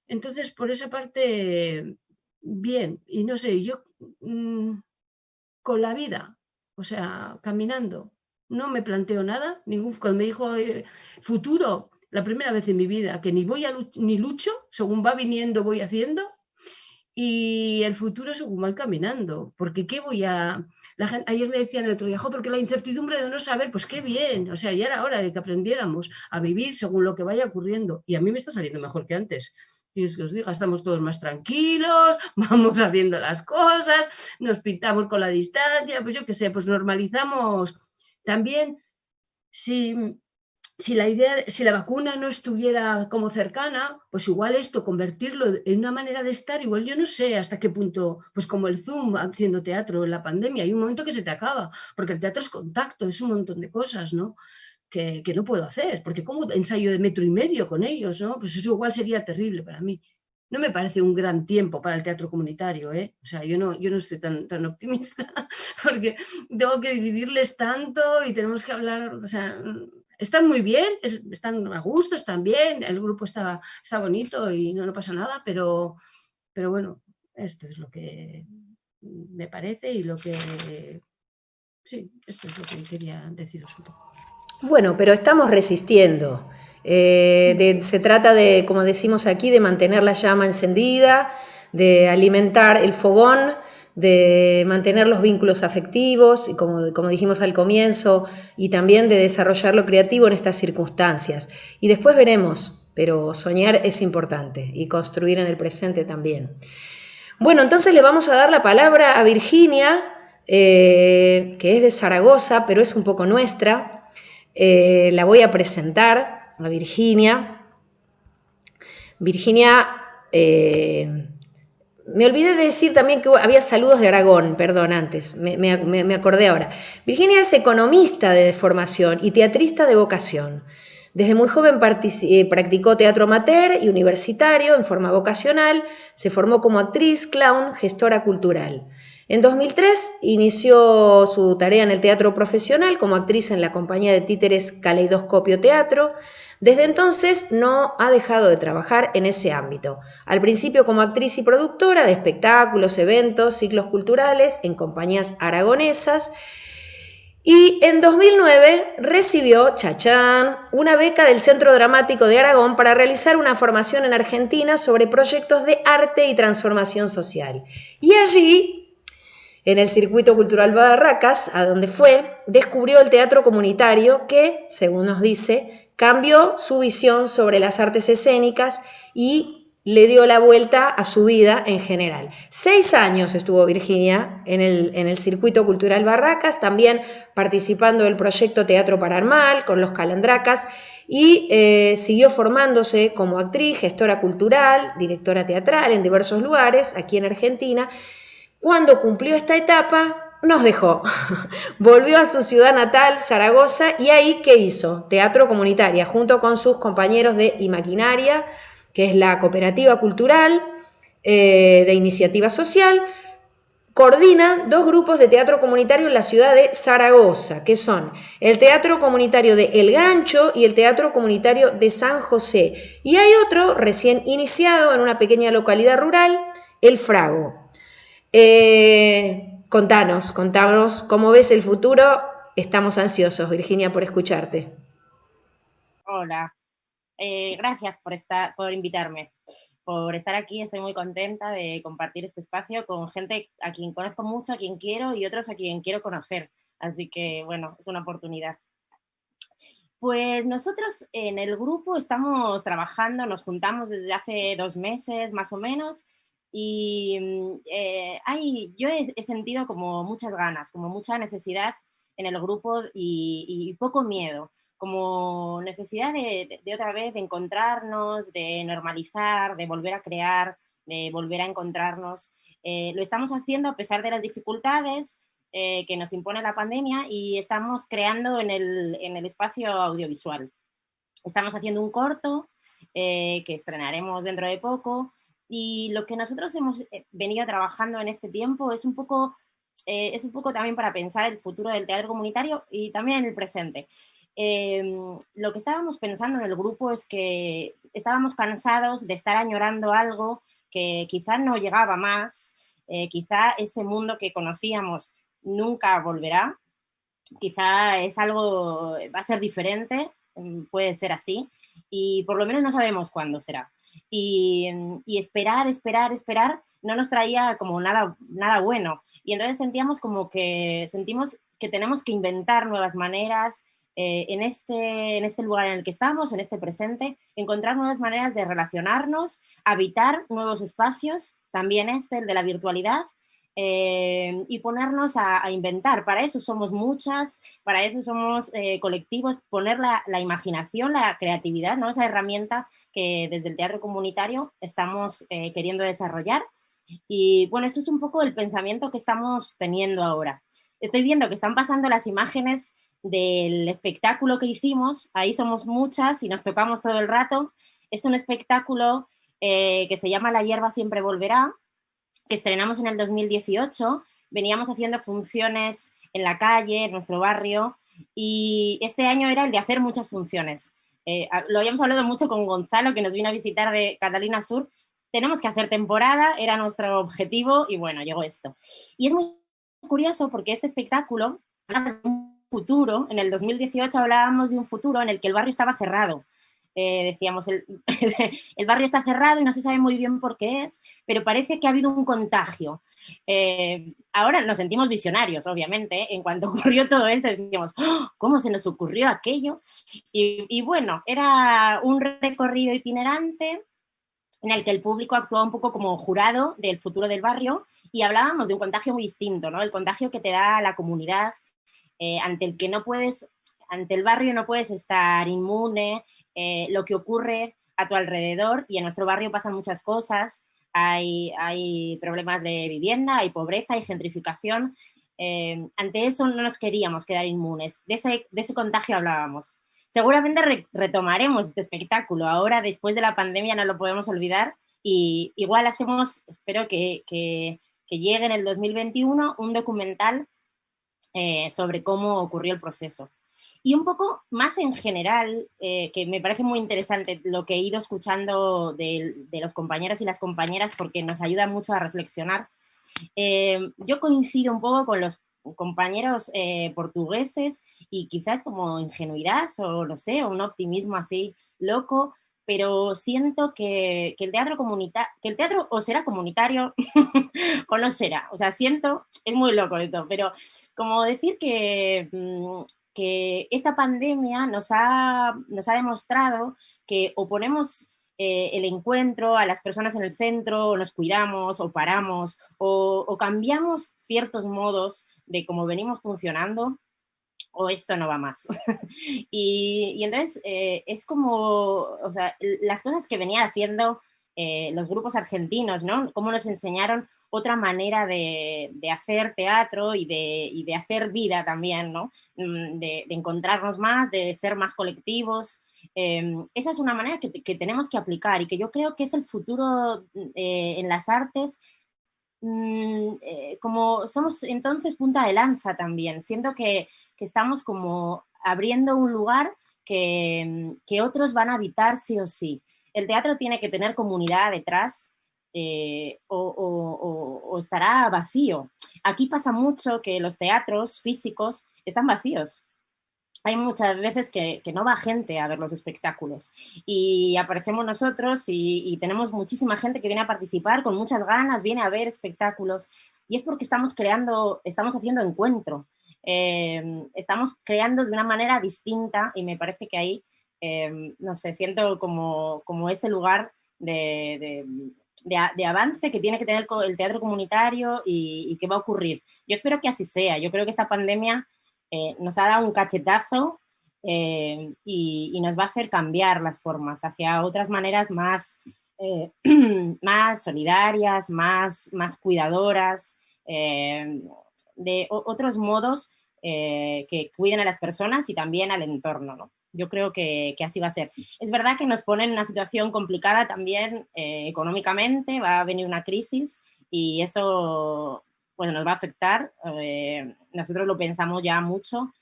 Speaker 5: Entonces, por esa parte, bien. Y no sé, yo con la vida, o sea, caminando, no me planteo nada. Cuando me dijo futuro, la primera vez en mi vida que ni voy ni lucho, según va viniendo voy haciendo, y el futuro según va caminando, porque qué voy a... ayer me decían el otro día, porque la incertidumbre de no saber, pues qué bien, o sea, ya era hora de que aprendiéramos a vivir según lo que vaya ocurriendo, y a mí me está saliendo mejor que antes. Y es que os diga, estamos todos más tranquilos, vamos haciendo las cosas, nos pintamos con la distancia, pues yo qué sé, pues normalizamos. También, si la vacuna no estuviera como cercana, pues igual esto, convertirlo en una manera de estar, igual yo no sé hasta qué punto, pues como el Zoom haciendo teatro en la pandemia, hay un momento que se te acaba, porque el teatro es contacto, es un montón de cosas, ¿no? Que no puedo hacer, porque como ensayo de 1,5 metros con ellos, ¿no? Pues eso igual sería terrible para mí. No me parece un gran tiempo para el teatro comunitario, ¿eh? O sea, yo no estoy tan optimista, porque tengo que dividirles tanto y tenemos que hablar, o sea, están muy bien, están a gusto, están bien, el grupo está bonito y no pasa nada, pero bueno, esto es lo que me parece y lo que... Sí, esto es lo que quería deciros un poco.
Speaker 1: Bueno, pero estamos resistiendo. Se trata de, como decimos aquí, de mantener la llama encendida, de alimentar el fogón, de mantener los vínculos afectivos, y como dijimos al comienzo, y también de desarrollar lo creativo en estas circunstancias. Y después veremos, pero soñar es importante y construir en el presente también. Bueno, entonces le vamos a dar la palabra a Virginia, que es de Zaragoza, pero es un poco nuestra. La voy a presentar a Virginia. Virginia, me olvidé de decir también que había saludos de Aragón, perdón, antes, me acordé ahora. Virginia es economista de formación y teatrista de vocación. Desde muy joven practicó teatro amateur y universitario en forma vocacional, se formó como actriz, clown, gestora cultural. En 2003 inició su tarea en el teatro profesional como actriz en la compañía de títeres Caleidoscopio Teatro. Desde entonces no ha dejado de trabajar en ese ámbito, al principio como actriz y productora de espectáculos, eventos, ciclos culturales en compañías aragonesas, y en 2009 recibió, chachán, una beca del Centro Dramático de Aragón para realizar una formación en Argentina sobre proyectos de arte y transformación social. Y allí, en el Circuito Cultural Barracas, a donde fue, descubrió el teatro comunitario que, según nos dice, cambió su visión sobre las artes escénicas y le dio la vuelta a su vida en general. 6 años estuvo Virginia en el Circuito Cultural Barracas, también participando del proyecto Teatro Paranormal con los Calandracas, y siguió formándose como actriz, gestora cultural, directora teatral en diversos lugares aquí en Argentina. Cuando cumplió esta etapa, nos dejó. Volvió a su ciudad natal, Zaragoza, y ahí, ¿qué hizo? Teatro comunitaria, junto con sus compañeros de Imaquinaria, que es la cooperativa cultural de iniciativa social. Coordina 2 grupos de teatro comunitario en la ciudad de Zaragoza, que son el Teatro Comunitario de El Gancho y el Teatro Comunitario de San José. Y hay otro recién iniciado en una pequeña localidad rural, El Frago. Contanos cómo ves el futuro. Estamos ansiosos, Virginia, por escucharte.
Speaker 6: Hola, gracias por invitarme, por estar aquí. Estoy muy contenta de compartir este espacio con gente a quien conozco mucho, a quien quiero, y otros a quien quiero conocer. Así que, bueno, es una oportunidad. Pues nosotros en el grupo estamos trabajando, nos juntamos desde hace 2 meses más o menos, y yo he sentido como muchas ganas, como mucha necesidad en el grupo y poco miedo, como necesidad de otra vez de encontrarnos, de normalizar, de volver a crear, de volver a encontrarnos. Lo estamos haciendo a pesar de las dificultades que nos impone la pandemia, y estamos creando en el espacio audiovisual. Estamos haciendo un corto que estrenaremos dentro de poco, y lo que nosotros hemos venido trabajando en este tiempo es un poco también para pensar el futuro del teatro comunitario y también en el presente. Lo que estábamos pensando en el grupo es que estábamos cansados de estar añorando algo que quizá no llegaba más, quizá ese mundo que conocíamos nunca volverá, quizá es algo, va a ser diferente, puede ser así, y por lo menos no sabemos cuándo será. Y esperar no nos traía como nada bueno. Y entonces sentimos que tenemos que inventar nuevas maneras en este lugar en el que estamos, en este presente, encontrar nuevas maneras de relacionarnos, habitar nuevos espacios, también el de la virtualidad, y ponernos a inventar. Para eso somos muchas, para eso somos colectivos, poner la imaginación, la creatividad, ¿no? Esa herramienta que desde el teatro comunitario estamos queriendo desarrollar. Y bueno, eso es un poco el pensamiento que estamos teniendo ahora. Estoy viendo que están pasando las imágenes del espectáculo que hicimos. Ahí somos muchas y nos tocamos todo el rato. Es un espectáculo que se llama La hierba siempre volverá, que estrenamos en el 2018. Veníamos haciendo funciones en la calle, en nuestro barrio, y este año era el de hacer muchas funciones. Lo habíamos hablado mucho con Gonzalo, que nos vino a visitar de Catalina Sur. Tenemos que hacer temporada, era nuestro objetivo, y bueno, llegó esto. Y es muy curioso porque este espectáculo habla de un futuro. En el 2018 hablábamos de un futuro en el que el barrio estaba cerrado. decíamos, el barrio está cerrado y no se sabe muy bien por qué es, pero parece que ha habido un contagio. Ahora nos sentimos visionarios, obviamente, en cuanto ocurrió todo esto, decíamos, ¡oh! ¿Cómo se nos ocurrió aquello? Y bueno, era un recorrido itinerante en el que el público actuaba un poco como jurado del futuro del barrio y hablábamos de un contagio muy distinto, ¿no? El contagio que te da la comunidad, ante el que no puedes, ante el barrio no puedes estar inmune, lo que ocurre a tu alrededor, y en nuestro barrio pasan muchas cosas, hay problemas de vivienda, hay pobreza, hay gentrificación. Ante eso no nos queríamos quedar inmunes, de ese contagio hablábamos. Seguramente retomaremos este espectáculo, ahora después de la pandemia no lo podemos olvidar, y igual hacemos, espero que llegue en el 2021 un documental sobre cómo ocurrió el proceso. Y un poco más en general, que me parece muy interesante lo que he ido escuchando de los compañeros y las compañeras, porque nos ayuda mucho a reflexionar. Yo coincido un poco con los compañeros portugueses, y quizás como ingenuidad o no sé, un optimismo así loco, pero siento que el teatro o será comunitario o no será. O sea, siento, es muy loco esto, pero como decir que esta pandemia nos ha demostrado que o ponemos el encuentro a las personas en el centro, o nos cuidamos, o paramos, o cambiamos ciertos modos de cómo venimos funcionando, o esto no va más. y entonces es como, o sea, las cosas que venía haciendo los grupos argentinos, ¿no? Cómo nos enseñaron otra manera de hacer teatro y de hacer vida también, ¿no? De encontrarnos más, de ser más colectivos. Esa es una manera que tenemos que aplicar, y que yo creo que es el futuro en las artes. Como somos entonces punta de lanza también, siento que estamos como abriendo un lugar que otros van a habitar sí o sí. El teatro tiene que tener comunidad detrás, o estará vacío. Aquí pasa mucho que los teatros físicos están vacíos. Hay muchas veces que no va gente a ver los espectáculos, y aparecemos nosotros y tenemos muchísima gente que viene a participar con muchas ganas, viene a ver espectáculos, y es porque estamos haciendo encuentro, estamos creando de una manera distinta, y me parece que ahí, no sé, siento como ese lugar de avance que tiene que tener el teatro comunitario, y que va a ocurrir. Yo espero que así sea. Yo creo que esta pandemia nos ha dado un cachetazo, y nos va a hacer cambiar las formas hacia otras maneras más, más solidarias, más cuidadoras, de otros modos que cuiden a las personas y también al entorno, ¿no? Yo creo que así va a ser. Es verdad que nos pone en una situación complicada también económicamente, va a venir una crisis, y eso, bueno, nos va a afectar. Nosotros lo pensamos ya mucho,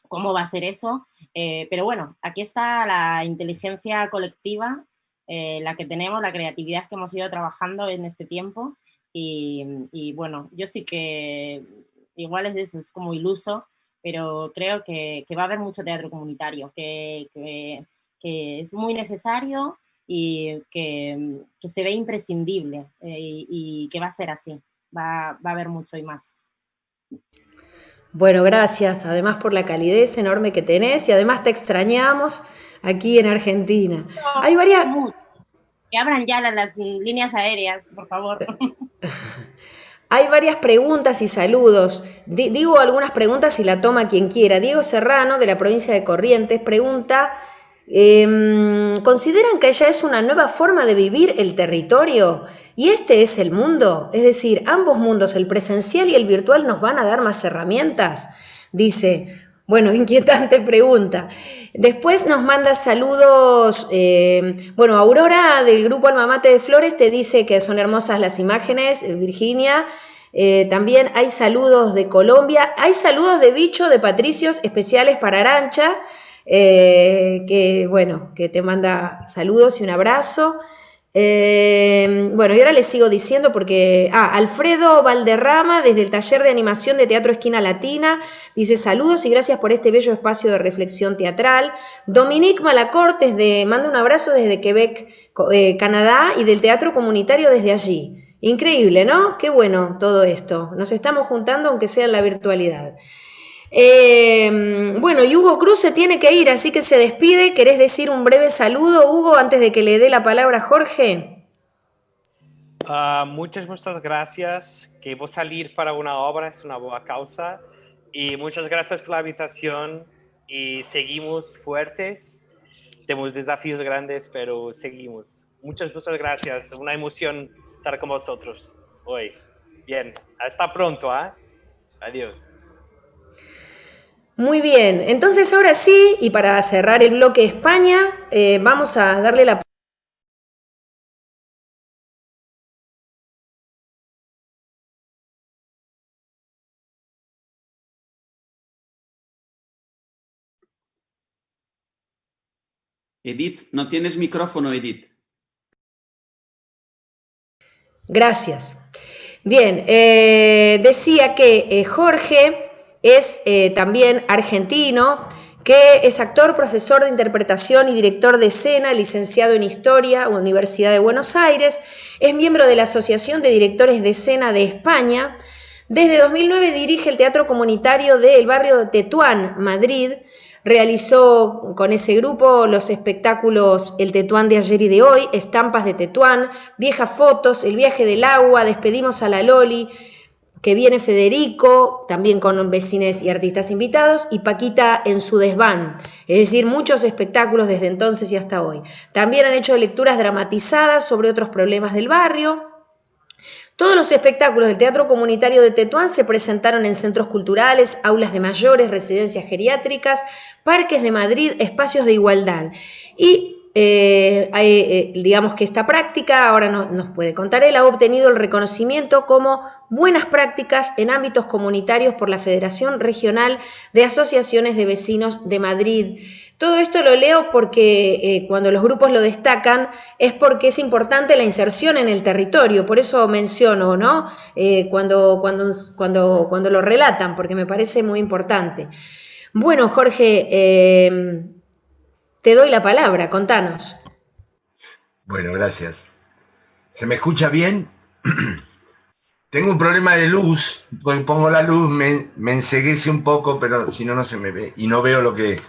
Speaker 6: cómo va a ser eso, pero bueno, aquí está la inteligencia colectiva, la que tenemos, la creatividad que hemos ido trabajando en este tiempo, y bueno, yo sí que igual es como iluso, pero creo que va a haber mucho teatro comunitario, que es muy necesario, y que se ve imprescindible, y que va a ser así, va a haber mucho y más.
Speaker 1: Bueno, gracias, además por la calidez enorme que tenés, y además te extrañamos aquí en Argentina. Hay varias...
Speaker 6: Que abran ya las líneas aéreas, por favor.
Speaker 1: Hay varias preguntas y saludos. Digo algunas preguntas y la toma quien quiera. Diego Serrano, de la provincia de Corrientes, pregunta, ¿consideran que ya es una nueva forma de vivir el territorio? ¿Y este es el mundo? Es decir, ambos mundos, el presencial y el virtual, ¿nos van a dar más herramientas? Dice, bueno, inquietante pregunta. Después nos manda saludos, bueno, Aurora del grupo Alma Mate de Flores te dice que son hermosas las imágenes, Virginia. También hay saludos de Colombia, hay saludos de Bicho, de Patricios, especiales para Arancha, que bueno, que te manda saludos y un abrazo. Bueno, y ahora les sigo diciendo porque... Alfredo Valderrama, desde el taller de animación de Teatro Esquina Latina, dice saludos y gracias por este bello espacio de reflexión teatral. Dominique Malacortes manda un abrazo desde Quebec, Canadá, y del Teatro Comunitario desde allí. Increíble, ¿no? Qué bueno todo esto. Nos estamos juntando aunque sea en la virtualidad. Bueno, y Hugo Cruz se tiene que ir, así que se despide. ¿Querés decir un breve saludo, Hugo, antes de que le dé la palabra a Jorge?
Speaker 2: Muchas gracias. Que voy a salir para una obra, es una buena causa. Y muchas gracias por la invitación. Y seguimos fuertes. Tenemos desafíos grandes, pero seguimos. Muchas gracias. Una emoción estar con vosotros hoy. Bien, hasta pronto. Adiós.
Speaker 1: Muy bien, entonces ahora sí, y para cerrar el bloque España, vamos a darle la...
Speaker 3: Edith, no tienes micrófono, Edith.
Speaker 1: Gracias. Bien, decía que Jorge es también argentino, que es actor, profesor de interpretación y director de escena, licenciado en Historia, Universidad de Buenos Aires, es miembro de la Asociación de Directores de Escena de España. Desde 2009 dirige el Teatro Comunitario del barrio de Tetuán, Madrid. Realizó con ese grupo los espectáculos El Tetuán de ayer y de hoy, Estampas de Tetuán, Viejas Fotos, El Viaje del Agua, Despedimos a la Loli, Que viene Federico, también con vecines y artistas invitados, y Paquita en su desván, es decir, muchos espectáculos desde entonces y hasta hoy. También han hecho lecturas dramatizadas sobre otros problemas del barrio. Todos los espectáculos del Teatro Comunitario de Tetuán se presentaron en centros culturales, aulas de mayores, residencias geriátricas, parques de Madrid, espacios de igualdad. Y digamos que esta práctica, ahora nos puede contar él, ha obtenido el reconocimiento como buenas prácticas en ámbitos comunitarios por la Federación Regional de Asociaciones de Vecinos de Madrid. Todo esto lo leo porque cuando los grupos lo destacan es porque es importante la inserción en el territorio, por eso menciono, ¿no? Cuando lo relatan, porque me parece muy importante. Bueno, Jorge, te doy la palabra, contanos.
Speaker 7: Bueno, gracias. ¿Se me escucha bien? Tengo un problema de luz, pongo la luz, me enceguece un poco, pero si no, no se me ve y no veo lo que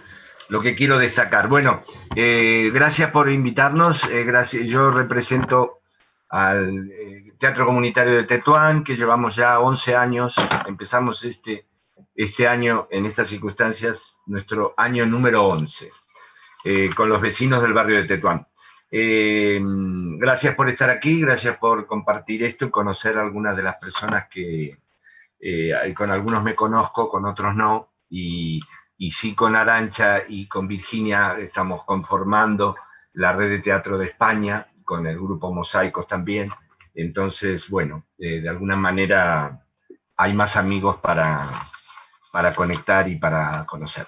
Speaker 7: quiero destacar. Bueno, gracias por invitarnos. Gracias. Yo represento al Teatro Comunitario de Tetuán, que llevamos ya 11 años. Empezamos este año, en estas circunstancias, nuestro año número 11. Con los vecinos del barrio de Tetuán. Gracias por estar aquí, gracias por compartir esto y conocer a algunas de las personas que con algunos me conozco, con otros no, y sí con Arantxa y con Virginia estamos conformando la red de teatro de España, con el grupo Mosaicos también. Entonces, bueno, de alguna manera hay más amigos para conectar y para conocer.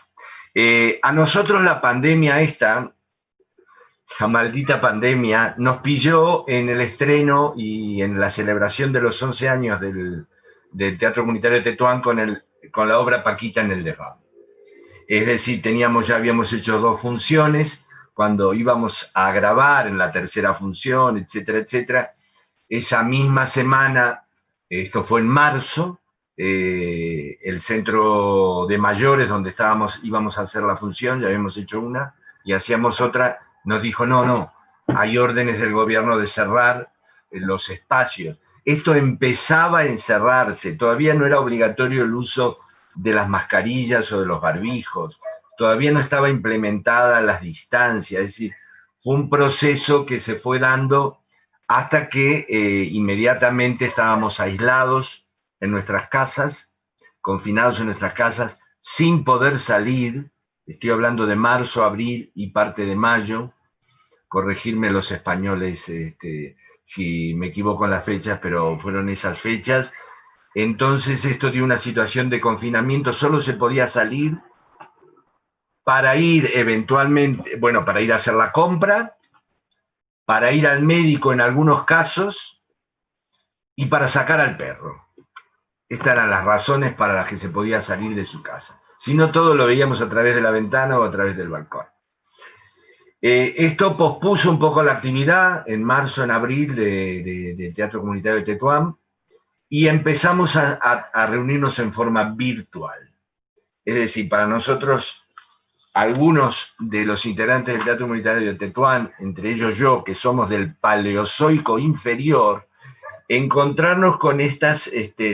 Speaker 7: A nosotros la pandemia esta, la maldita pandemia, nos pilló en el estreno y en la celebración de los 11 años del Teatro Comunitario de Tetuán con la obra Paquita en el desván. Es decir, ya habíamos hecho 2 funciones, cuando íbamos a grabar en la tercera función, etcétera, etcétera. Esa misma semana, esto fue en marzo, el centro de mayores donde íbamos a hacer la función, ya habíamos hecho una y hacíamos otra, nos dijo no, hay órdenes del gobierno de cerrar los espacios. Esto empezaba a encerrarse, todavía no era obligatorio el uso de las mascarillas o de los barbijos, todavía no estaba implementada las distancias, es decir, fue un proceso que se fue dando hasta que inmediatamente estábamos aislados en nuestras casas, confinados en nuestras casas, sin poder salir. Estoy hablando de marzo, abril y parte de mayo. Corregirme los españoles si me equivoco en las fechas, pero fueron esas fechas. Entonces esto dio una situación de confinamiento, solo se podía salir para ir eventualmente, para ir a hacer la compra, para ir al médico en algunos casos y para sacar al perro. Estas eran las razones para las que se podía salir de su casa. Si no, todo lo veíamos a través de la ventana o a través del balcón. Esto pospuso un poco la actividad en marzo, en abril de Teatro Comunitario de Tetuán, y empezamos a reunirnos en forma virtual. Es decir, para nosotros, algunos de los integrantes del Teatro Comunitario de Tetuán, entre ellos yo, que somos del Paleozoico inferior, encontrarnos con estas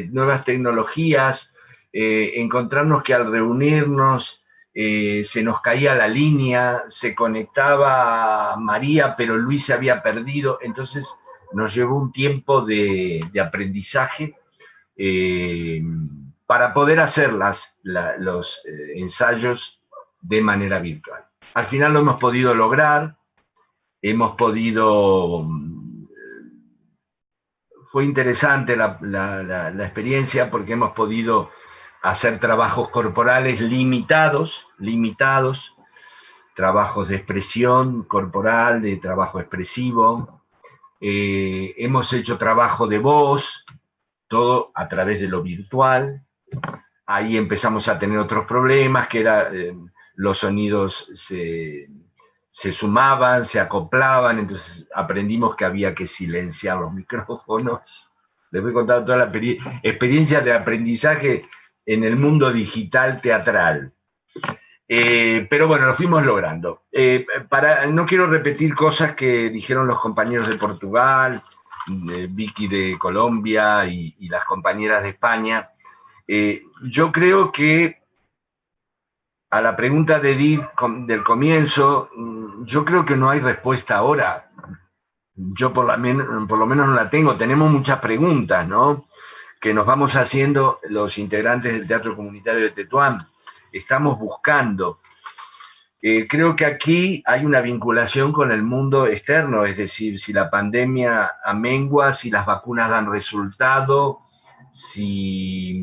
Speaker 7: nuevas tecnologías, encontrarnos que al reunirnos se nos caía la línea, se conectaba María, pero Luis se había perdido, entonces nos llevó un tiempo de aprendizaje para poder hacer los ensayos de manera virtual. Al final lo hemos podido lograr, fue interesante la experiencia porque hemos podido hacer trabajos corporales limitados, trabajos de expresión corporal, de trabajo expresivo. Hemos hecho trabajo de voz, todo a través de lo virtual. Ahí empezamos a tener otros problemas, que era los sonidos se sumaban, se acoplaban, entonces aprendimos que había que silenciar los micrófonos. Les voy a contar toda la experiencia de aprendizaje en el mundo digital teatral. Pero bueno, lo fuimos logrando. No quiero repetir cosas que dijeron los compañeros de Portugal, Vicky de Colombia y las compañeras de España. Yo creo que a la pregunta de Edith del comienzo, yo creo que no hay respuesta ahora. Yo por lo menos no la tengo. Tenemos muchas preguntas, ¿no?, que nos vamos haciendo los integrantes del Teatro Comunitario de Tetuán. Estamos buscando. Creo que aquí hay una vinculación con el mundo externo, es decir, si la pandemia amengua, si las vacunas dan resultado, si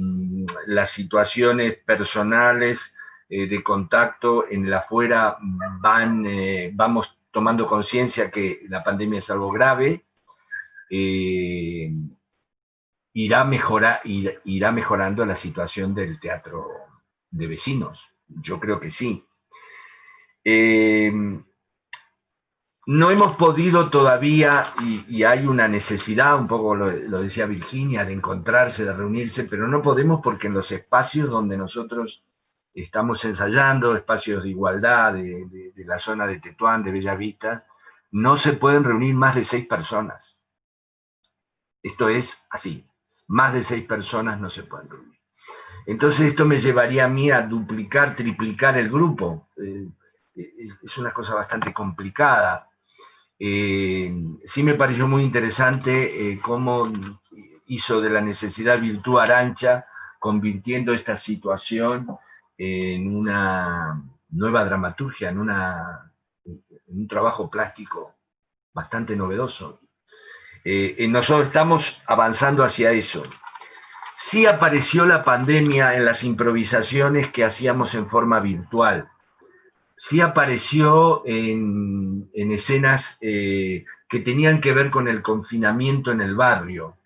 Speaker 7: las situaciones personales de contacto en el afuera vamos tomando conciencia que la pandemia es algo grave, irá mejorando la situación del teatro de vecinos. Yo creo que sí. No hemos podido todavía, y hay una necesidad, un poco lo decía Virginia, de encontrarse, de reunirse, pero no podemos porque en los espacios donde nosotros estamos ensayando, espacios de igualdad, de la zona de Tetuán, de Bellavista, no se pueden reunir más de 6 personas. Esto es así, más de 6 personas no se pueden reunir. Entonces esto me llevaría a mí a duplicar, triplicar el grupo. Es una cosa bastante complicada. Sí me pareció muy interesante cómo hizo de la necesidad virtud Arantxa, convirtiendo esta situación en una nueva dramaturgia, en un trabajo plástico bastante novedoso. Nosotros estamos avanzando hacia eso. Sí apareció la pandemia en las improvisaciones que hacíamos en forma virtual. Sí apareció en escenas que tenían que ver con el confinamiento en el barrio.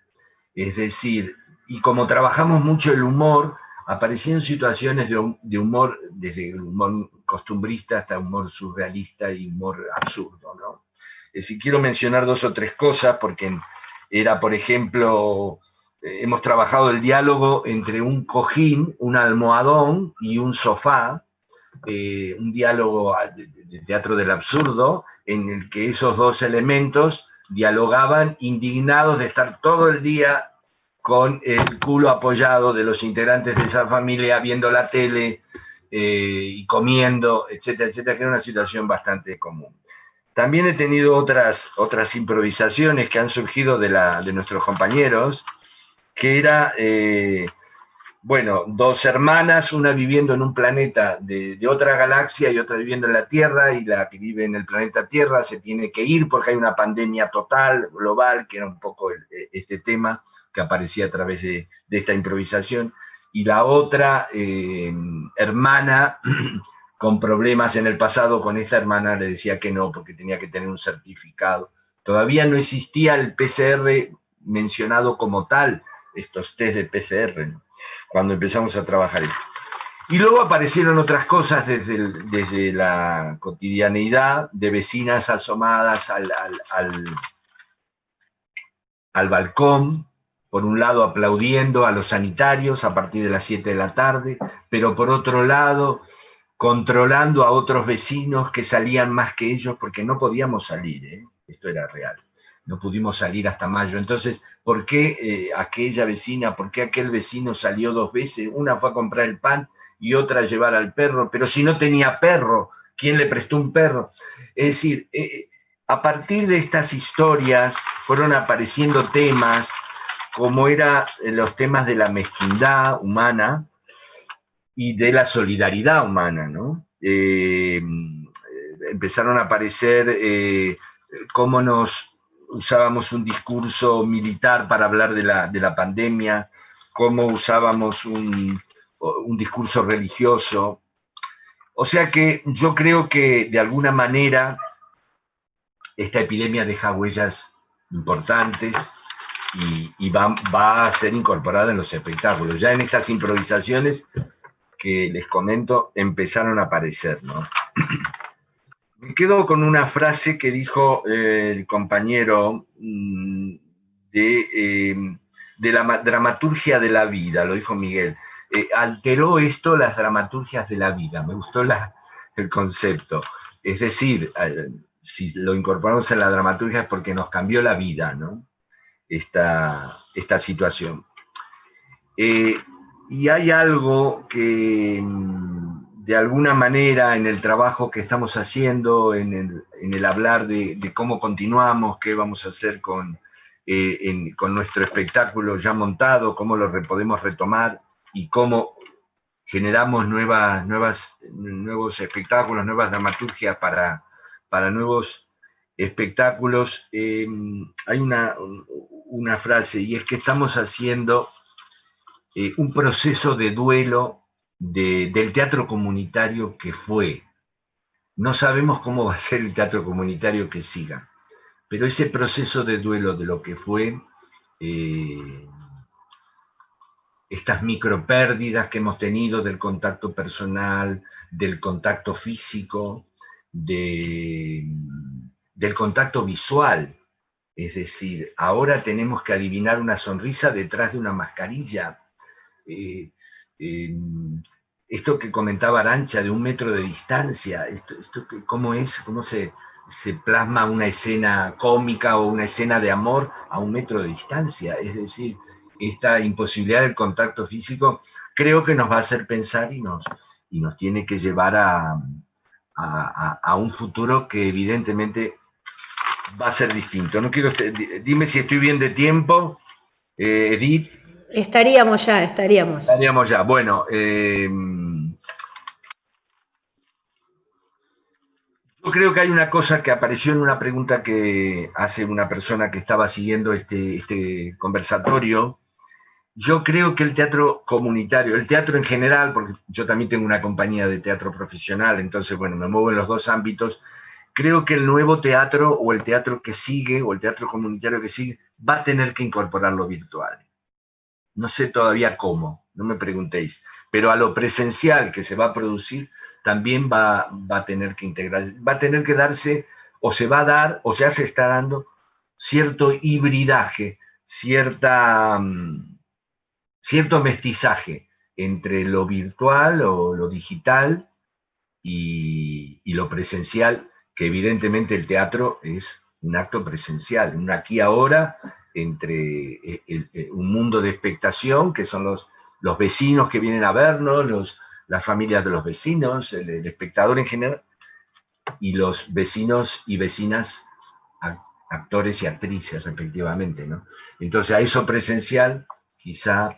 Speaker 7: Es decir, y como trabajamos mucho el humor, aparecían situaciones de humor, desde el humor costumbrista hasta humor surrealista y humor absurdo, ¿no? Si quiero mencionar 2 o 3 cosas, porque era, por ejemplo, hemos trabajado el diálogo entre un cojín, un almohadón y un sofá, un diálogo de teatro del absurdo, en el que esos 2 elementos dialogaban indignados de estar todo el día con el culo apoyado de los integrantes de esa familia, viendo la tele y comiendo, etcétera, etcétera, que era una situación bastante común. También he tenido otras improvisaciones que han surgido de nuestros compañeros, que era, 2 hermanas, una viviendo en un planeta de otra galaxia y otra viviendo en la Tierra, y la que vive en el planeta Tierra se tiene que ir porque hay una pandemia total, global, que era un poco este tema que aparecía a través de esta improvisación, y la otra hermana con problemas en el pasado, con esta hermana le decía que no, porque tenía que tener un certificado. Todavía no existía el PCR mencionado como tal, estos test de PCR, ¿no? Cuando empezamos a trabajar esto. Y luego aparecieron otras cosas desde la cotidianeidad, de vecinas asomadas al balcón, por un lado aplaudiendo a los sanitarios a partir de las 7 de la tarde, pero por otro lado controlando a otros vecinos que salían más que ellos porque no podíamos salir, ¿eh? Esto era real. No pudimos salir hasta mayo. Entonces, ¿por qué aquella vecina, por qué aquel vecino salió 2 veces? Una fue a comprar el pan y otra a llevar al perro, pero si no tenía perro, ¿quién le prestó un perro? Es decir, a partir de estas historias fueron apareciendo temas como eran los temas de la mezquindad humana y de la solidaridad humana, ¿no? Empezaron a aparecer cómo nos usábamos un discurso militar para hablar de la pandemia, cómo usábamos un discurso religioso. O sea que yo creo que de alguna manera esta epidemia deja huellas importantes y va a ser incorporada en los espectáculos. Ya en estas improvisaciones que les comento empezaron a aparecer, ¿no? Me quedo con una frase que dijo el compañero de la dramaturgia de la vida, lo dijo Miguel. Alteró esto las dramaturgias de la vida, me gustó el concepto. Es decir, si lo incorporamos en la dramaturgia es porque nos cambió la vida, ¿no? Esta situación. Y hay algo que de alguna manera en el trabajo que estamos haciendo, en el hablar de cómo continuamos, qué vamos a hacer con nuestro espectáculo ya montado, cómo lo podemos retomar y cómo generamos nuevos espectáculos, nuevas dramaturgias para nuevos espectáculos. Hay una frase, y es que estamos haciendo un proceso de duelo del teatro comunitario que fue. No sabemos cómo va a ser el teatro comunitario que siga, pero ese proceso de duelo de lo que fue, estas micropérdidas que hemos tenido del contacto personal, del contacto físico, del contacto visual. Es decir, ahora tenemos que adivinar una sonrisa detrás de una mascarilla. Esto que comentaba Arantxa de 1 metro de distancia, ¿cómo es? ¿Cómo se plasma una escena cómica o una escena de amor a 1 metro de distancia? Es decir, esta imposibilidad del contacto físico creo que nos va a hacer pensar y nos tiene que llevar a un futuro que evidentemente va a ser distinto. No quiero, dime si estoy bien de tiempo, Edith.
Speaker 1: Estaríamos ya.
Speaker 7: Estaríamos ya. Bueno, yo creo que hay una cosa que apareció en una pregunta que hace una persona que estaba siguiendo este conversatorio. Yo creo que el teatro comunitario, el teatro en general, porque yo también tengo una compañía de teatro profesional, entonces, bueno, me muevo en los 2 ámbitos. Creo que el nuevo teatro o el teatro que sigue, o el teatro comunitario que sigue, va a tener que incorporar lo virtual. No sé todavía cómo, no me preguntéis, pero a lo presencial que se va a producir también va a tener que integrarse, va a tener que darse, o se va a dar, o ya se está dando, cierto hibridaje, cierto mestizaje entre lo virtual o lo digital y lo presencial, que evidentemente el teatro es un acto presencial, un aquí ahora, entre un mundo de expectación, que son los vecinos que vienen a vernos, las familias de los vecinos, el espectador en general, y los vecinos y vecinas, actores y actrices respectivamente, ¿no? Entonces a eso presencial, quizá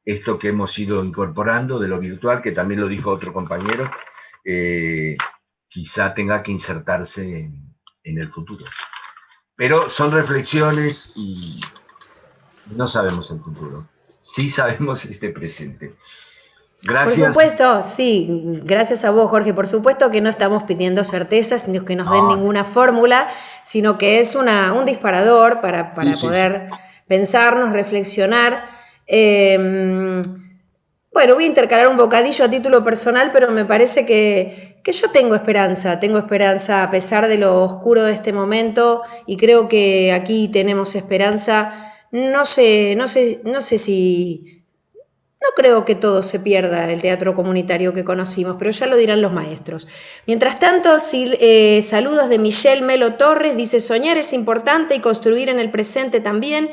Speaker 7: esto que hemos ido incorporando de lo virtual, que también lo dijo otro compañero, quizá tenga que insertarse en el futuro. Pero son reflexiones y no sabemos el futuro. Sí sabemos este presente. Gracias.
Speaker 1: Por supuesto, sí. Gracias a vos, Jorge. Por supuesto que no estamos pidiendo certezas, sino que nos den ninguna fórmula. sino que es un disparador para poder pensarnos, reflexionar. Bueno, voy a intercalar un bocadillo a título personal, pero me parece que yo tengo esperanza a pesar de lo oscuro de este momento, y creo que aquí tenemos esperanza. No creo que todo se pierda el teatro comunitario que conocimos, pero ya lo dirán los maestros. Mientras tanto, saludos de Michelle Melo Torres, dice: soñar es importante y construir en el presente también.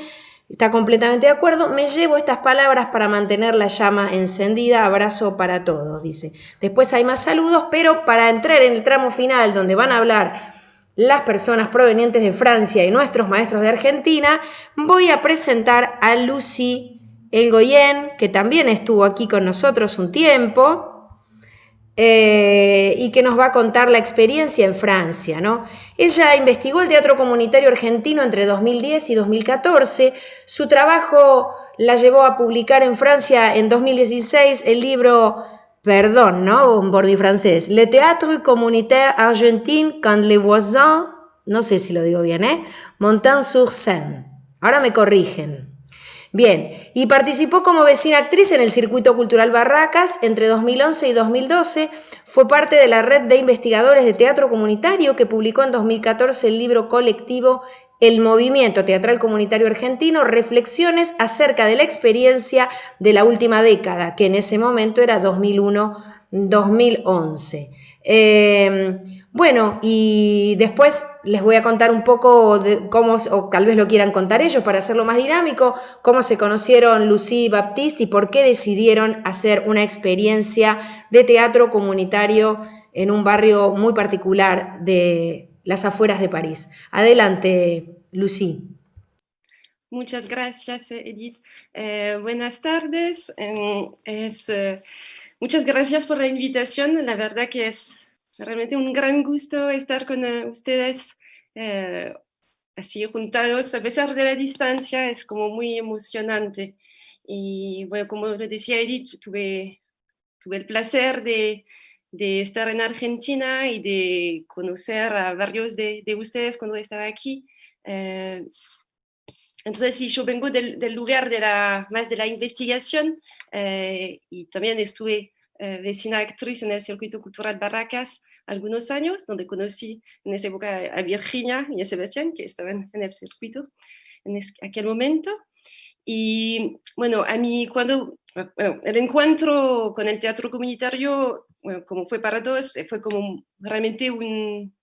Speaker 1: Está completamente de acuerdo. Me llevo estas palabras para mantener la llama encendida. Abrazo para todos, dice. Después hay más saludos, pero para entrar en el tramo final, donde van a hablar las personas provenientes de Francia y nuestros maestros de Argentina, voy a presentar a Lucy Elgoyen, que también estuvo aquí con nosotros un tiempo, y que nos va a contar la experiencia en Francia, ¿no? Ella investigó el teatro comunitario argentino entre 2010 y 2014. Su trabajo la llevó a publicar en Francia en 2016 el libro, perdón, ¿no? Un bordi francés, Le théâtre communautaire argentin quand les voisins, no sé si lo digo bien, montent sur scène. Ahora me corrigen. Bien, y participó como vecina actriz en el Circuito Cultural Barracas entre 2011 y 2012. Fue parte de la red de investigadores de teatro comunitario que publicó en 2014 el libro colectivo El Movimiento Teatral Comunitario Argentino, reflexiones acerca de la experiencia de la última década, que en ese momento era 2001-2011. Bueno, y después les voy a contar un poco de cómo, o tal vez lo quieran contar ellos para hacerlo más dinámico, cómo se conocieron Lucy y Baptiste y por qué decidieron hacer una experiencia de teatro comunitario en un barrio muy particular de las afueras de París. Adelante, Lucy.
Speaker 8: Muchas gracias, Edith. Buenas tardes. Muchas gracias por la invitación. La verdad que es realmente un gran gusto estar con ustedes así juntados, a pesar de la distancia. Es como muy emocionante. Y bueno, como lo decía Edith, tuve el placer de estar en Argentina y de conocer a varios de ustedes cuando estaba aquí. Entonces, sí, yo vengo del lugar más de la investigación, y también estuve vecina actriz en el Circuito Cultural Barracas algunos años, donde conocí en esa época a Virginia y a Sebastián, que estaban en el circuito en aquel momento. Y bueno, el encuentro con el teatro comunitario, bueno, como fue para todos, fue como realmente un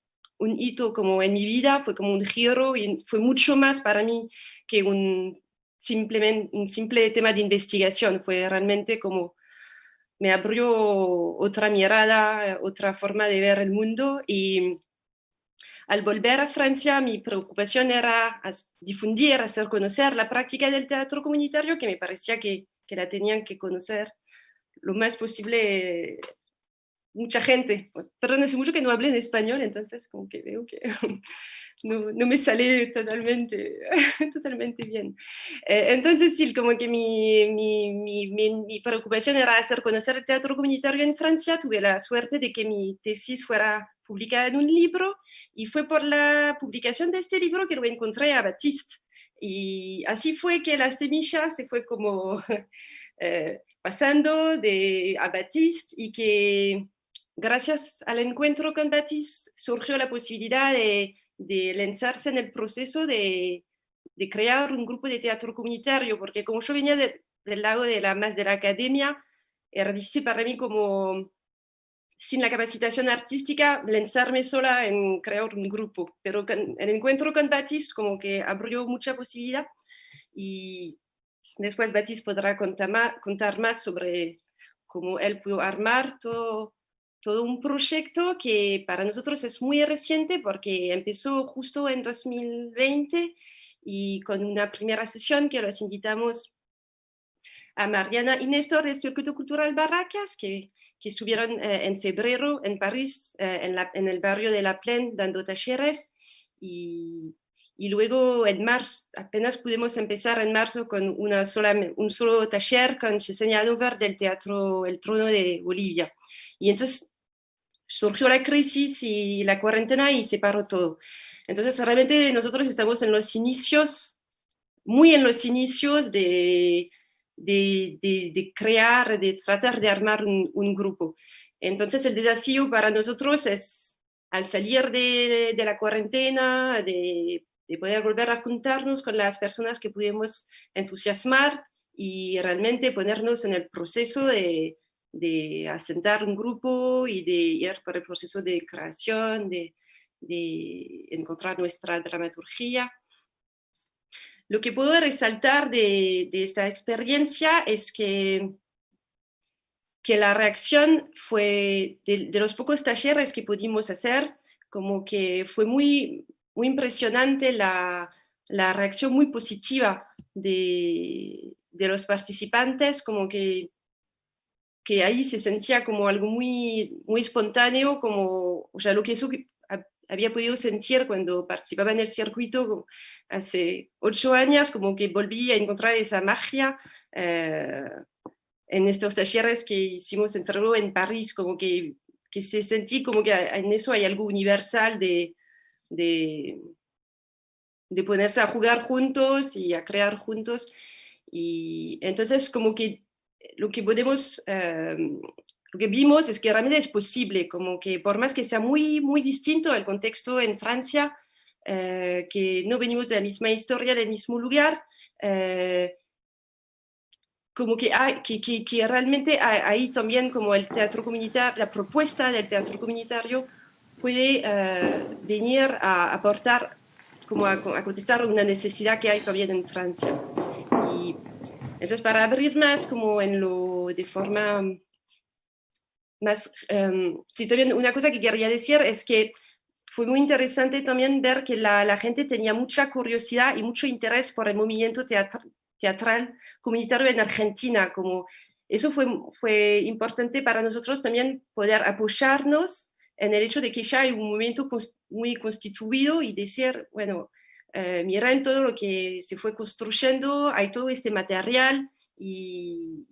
Speaker 8: hito como en mi vida, fue como un giro, y fue mucho más para mí que un simple tema de investigación. Fue realmente como me abrió otra mirada, otra forma de ver el mundo. Y al volver a Francia, mi preocupación era difundir, hacer conocer la práctica del teatro comunitario, que me parecía que la tenían que conocer lo más posible mucha gente. Perdón, hace mucho que no hablé en español, entonces como que veo que no me sale totalmente bien. Entonces sí, como que mi preocupación era hacer conocer el teatro comunitario en Francia. Tuve la suerte de que mi tesis fuera publicada en un libro, y fue por la publicación de este libro que lo encontré a Baptiste. Y así fue que la semilla se fue como pasando a Baptiste, y que gracias al encuentro con Baptiste surgió la posibilidad de lanzarse en el proceso de crear un grupo de teatro comunitario, porque como yo venía del lado más de la academia, era difícil para mí, como sin la capacitación artística, lanzarme sola en crear un grupo. Pero el encuentro con Baptiste como que abrió mucha posibilidad, y después Baptiste podrá contar más sobre cómo él pudo armar todo un proyecto que para nosotros es muy reciente, porque empezó justo en 2020, y con una primera sesión que los invitamos a Mariana y Néstor del Circuito Cultural Barracas, que estuvieron en febrero en París, en el barrio de La Plaine, dando talleres, y luego en marzo, apenas pudimos empezar en marzo con un solo taller con Yesenia Dover del Teatro El Trono de Bolivia. Y entonces surgió la crisis y la cuarentena y se paró todo. Entonces, realmente nosotros estamos en los inicios, muy en los inicios de crear, de tratar de armar un grupo. Entonces, el desafío para nosotros es, al salir de la cuarentena, de poder volver a juntarnos con las personas que pudimos entusiasmar y realmente ponernos en el proceso de asentar un grupo y de ir por el proceso de creación, de encontrar nuestra dramaturgia. Lo que puedo resaltar de esta experiencia es que la reacción fue, de los pocos talleres que pudimos hacer, como que fue muy, muy impresionante la reacción muy positiva de los participantes, como que ahí se sentía como algo muy, muy espontáneo, como, o sea, lo que eso había podido sentir cuando participaba en el circuito hace 8 años, como que volví a encontrar esa magia en estos talleres que hicimos en París, como que se sentí como que en eso hay algo universal de ponerse a jugar juntos y a crear juntos. Y entonces como que lo que podemos, lo que vimos es que realmente es posible, como que por más que sea muy, muy distinto el contexto en Francia, que no venimos de la misma historia, del mismo lugar, como que, que realmente ahí también como el teatro comunitario, la propuesta del teatro comunitario puede venir a aportar, como a contestar una necesidad que hay también en Francia. Y entonces, para abrir más como en lo de forma más, sí, también una cosa que quería decir es que fue muy interesante también ver que la gente tenía mucha curiosidad y mucho interés por el movimiento teatral comunitario en Argentina. Como eso fue importante para nosotros también poder apoyarnos en el hecho de que ya hay un movimiento muy constituido y decir, bueno, miren todo lo que se fue construyendo, hay todo este material y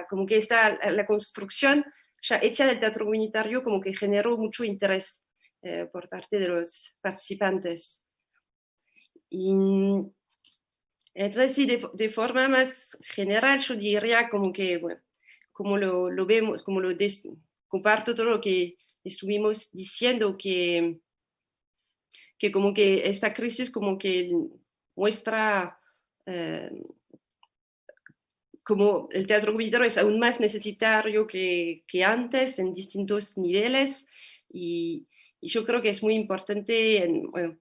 Speaker 8: como que está la construcción ya hecha del teatro comunitario, como que generó mucho interés por parte de los participantes. Y entonces, sí, de forma más general, yo diría como que, bueno, como lo vemos, como comparto todo lo que estuvimos diciendo, que como que esta crisis como que muestra como el teatro comunitario es aún más necesario que antes en distintos niveles y yo creo que es muy importante, bueno,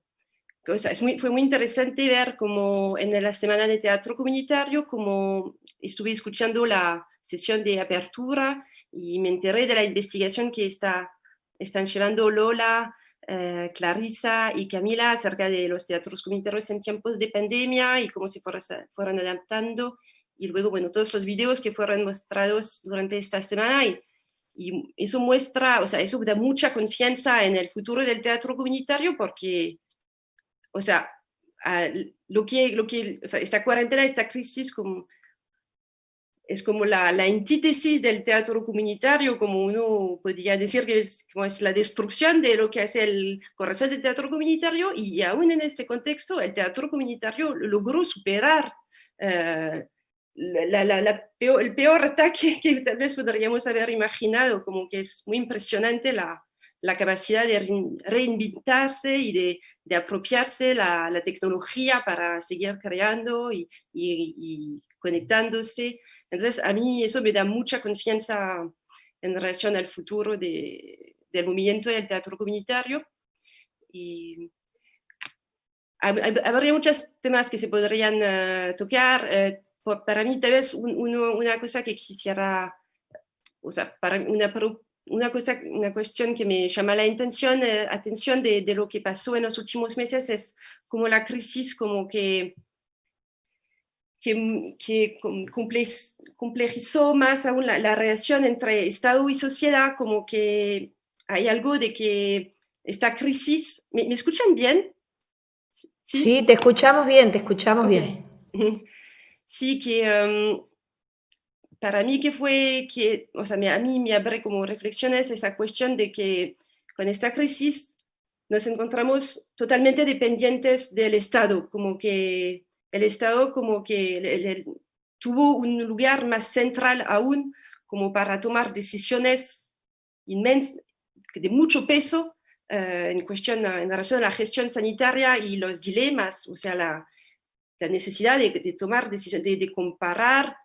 Speaker 8: fue muy interesante ver como en la semana de teatro comunitario, como estuve escuchando la sesión de apertura y me enteré de la investigación que están llevando Lola, Clarisa y Camila acerca de los teatros comunitarios en tiempos de pandemia y cómo se fueron adaptando. Y luego, bueno, todos los videos que fueron mostrados durante esta semana y eso muestra, o sea, eso da mucha confianza en el futuro del teatro comunitario porque, o sea, o sea, esta cuarentena, esta crisis es como la antítesis del teatro comunitario, como uno podría decir que como es la destrucción de lo que hace el corazón del teatro comunitario y aún en este contexto el teatro comunitario logró superar el peor ataque que tal vez podríamos haber imaginado, como que es muy impresionante la capacidad de reinventarse y de apropiarse la tecnología para seguir creando y conectándose. Entonces, a mí eso me da mucha confianza en relación al futuro del movimiento del teatro comunitario. Y habría muchos temas que se podrían tocar. Para mí, tal vez una cosa que quisiera, o sea, para una cuestión que me llama la atención de lo que pasó en los últimos meses es como la crisis como que complejizó más aún la relación entre Estado y sociedad, como que hay algo de que esta crisis... ¿Me escuchan bien?
Speaker 1: Sí, te escuchamos bien, te escuchamos
Speaker 8: Okay.
Speaker 1: bien.
Speaker 8: Sí, que para mí o sea, a mí me abre como reflexiones esa cuestión de que con esta crisis nos encontramos totalmente dependientes del Estado, como que el Estado como que tuvo un lugar más central aún como para tomar decisiones inmensas, de mucho peso en relación a la gestión sanitaria y los dilemas, o sea, la necesidad de tomar decisiones, de comparar.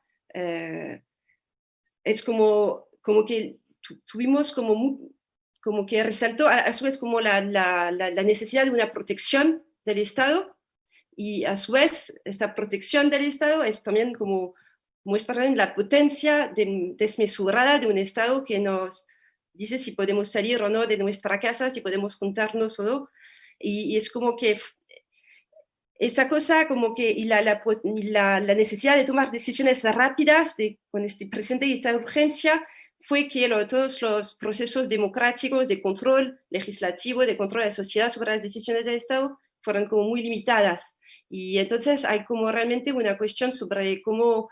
Speaker 8: Es como que tuvimos como que resaltó a su vez como la necesidad de una protección del Estado, y a su vez esta protección del Estado es también como muestra la potencia desmesurada de un Estado que nos dice si podemos salir o no de nuestra casa, si podemos juntarnos o no, y es como que esa cosa como que y la necesidad de tomar decisiones rápidas con este presente y esta urgencia fue que todos los procesos democráticos de control legislativo, de control de la sociedad sobre las decisiones del Estado fueron como muy limitadas. Y entonces hay como realmente una cuestión sobre cómo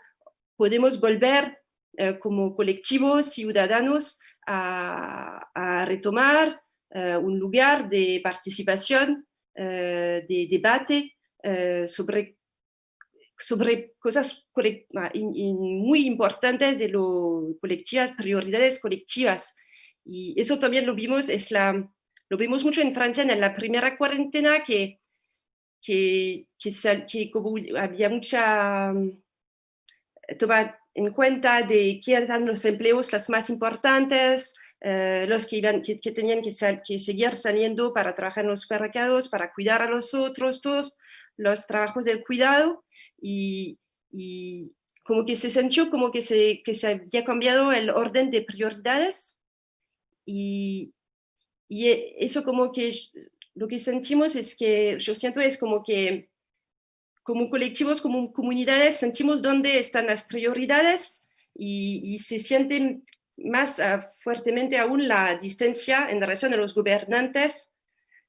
Speaker 8: podemos volver como colectivos ciudadanos a retomar un lugar de participación, de debate sobre cosas muy importantes de lo colectivas, prioridades colectivas. Y eso también lo vimos, lo vimos mucho en Francia en la primera cuarentena, que como había mucha toma en cuenta de qué eran los empleos los más importantes, los que tenían que seguir saliendo para trabajar en los supermercados, para cuidar a los otros, todos los trabajos del cuidado, y como que se sintió como que se había cambiado el orden de prioridades, y eso como que lo que sentimos es que, yo siento es como que como colectivos, como comunidades, sentimos dónde están las prioridades, y se siente más fuertemente aún la distancia en relación a los gobernantes,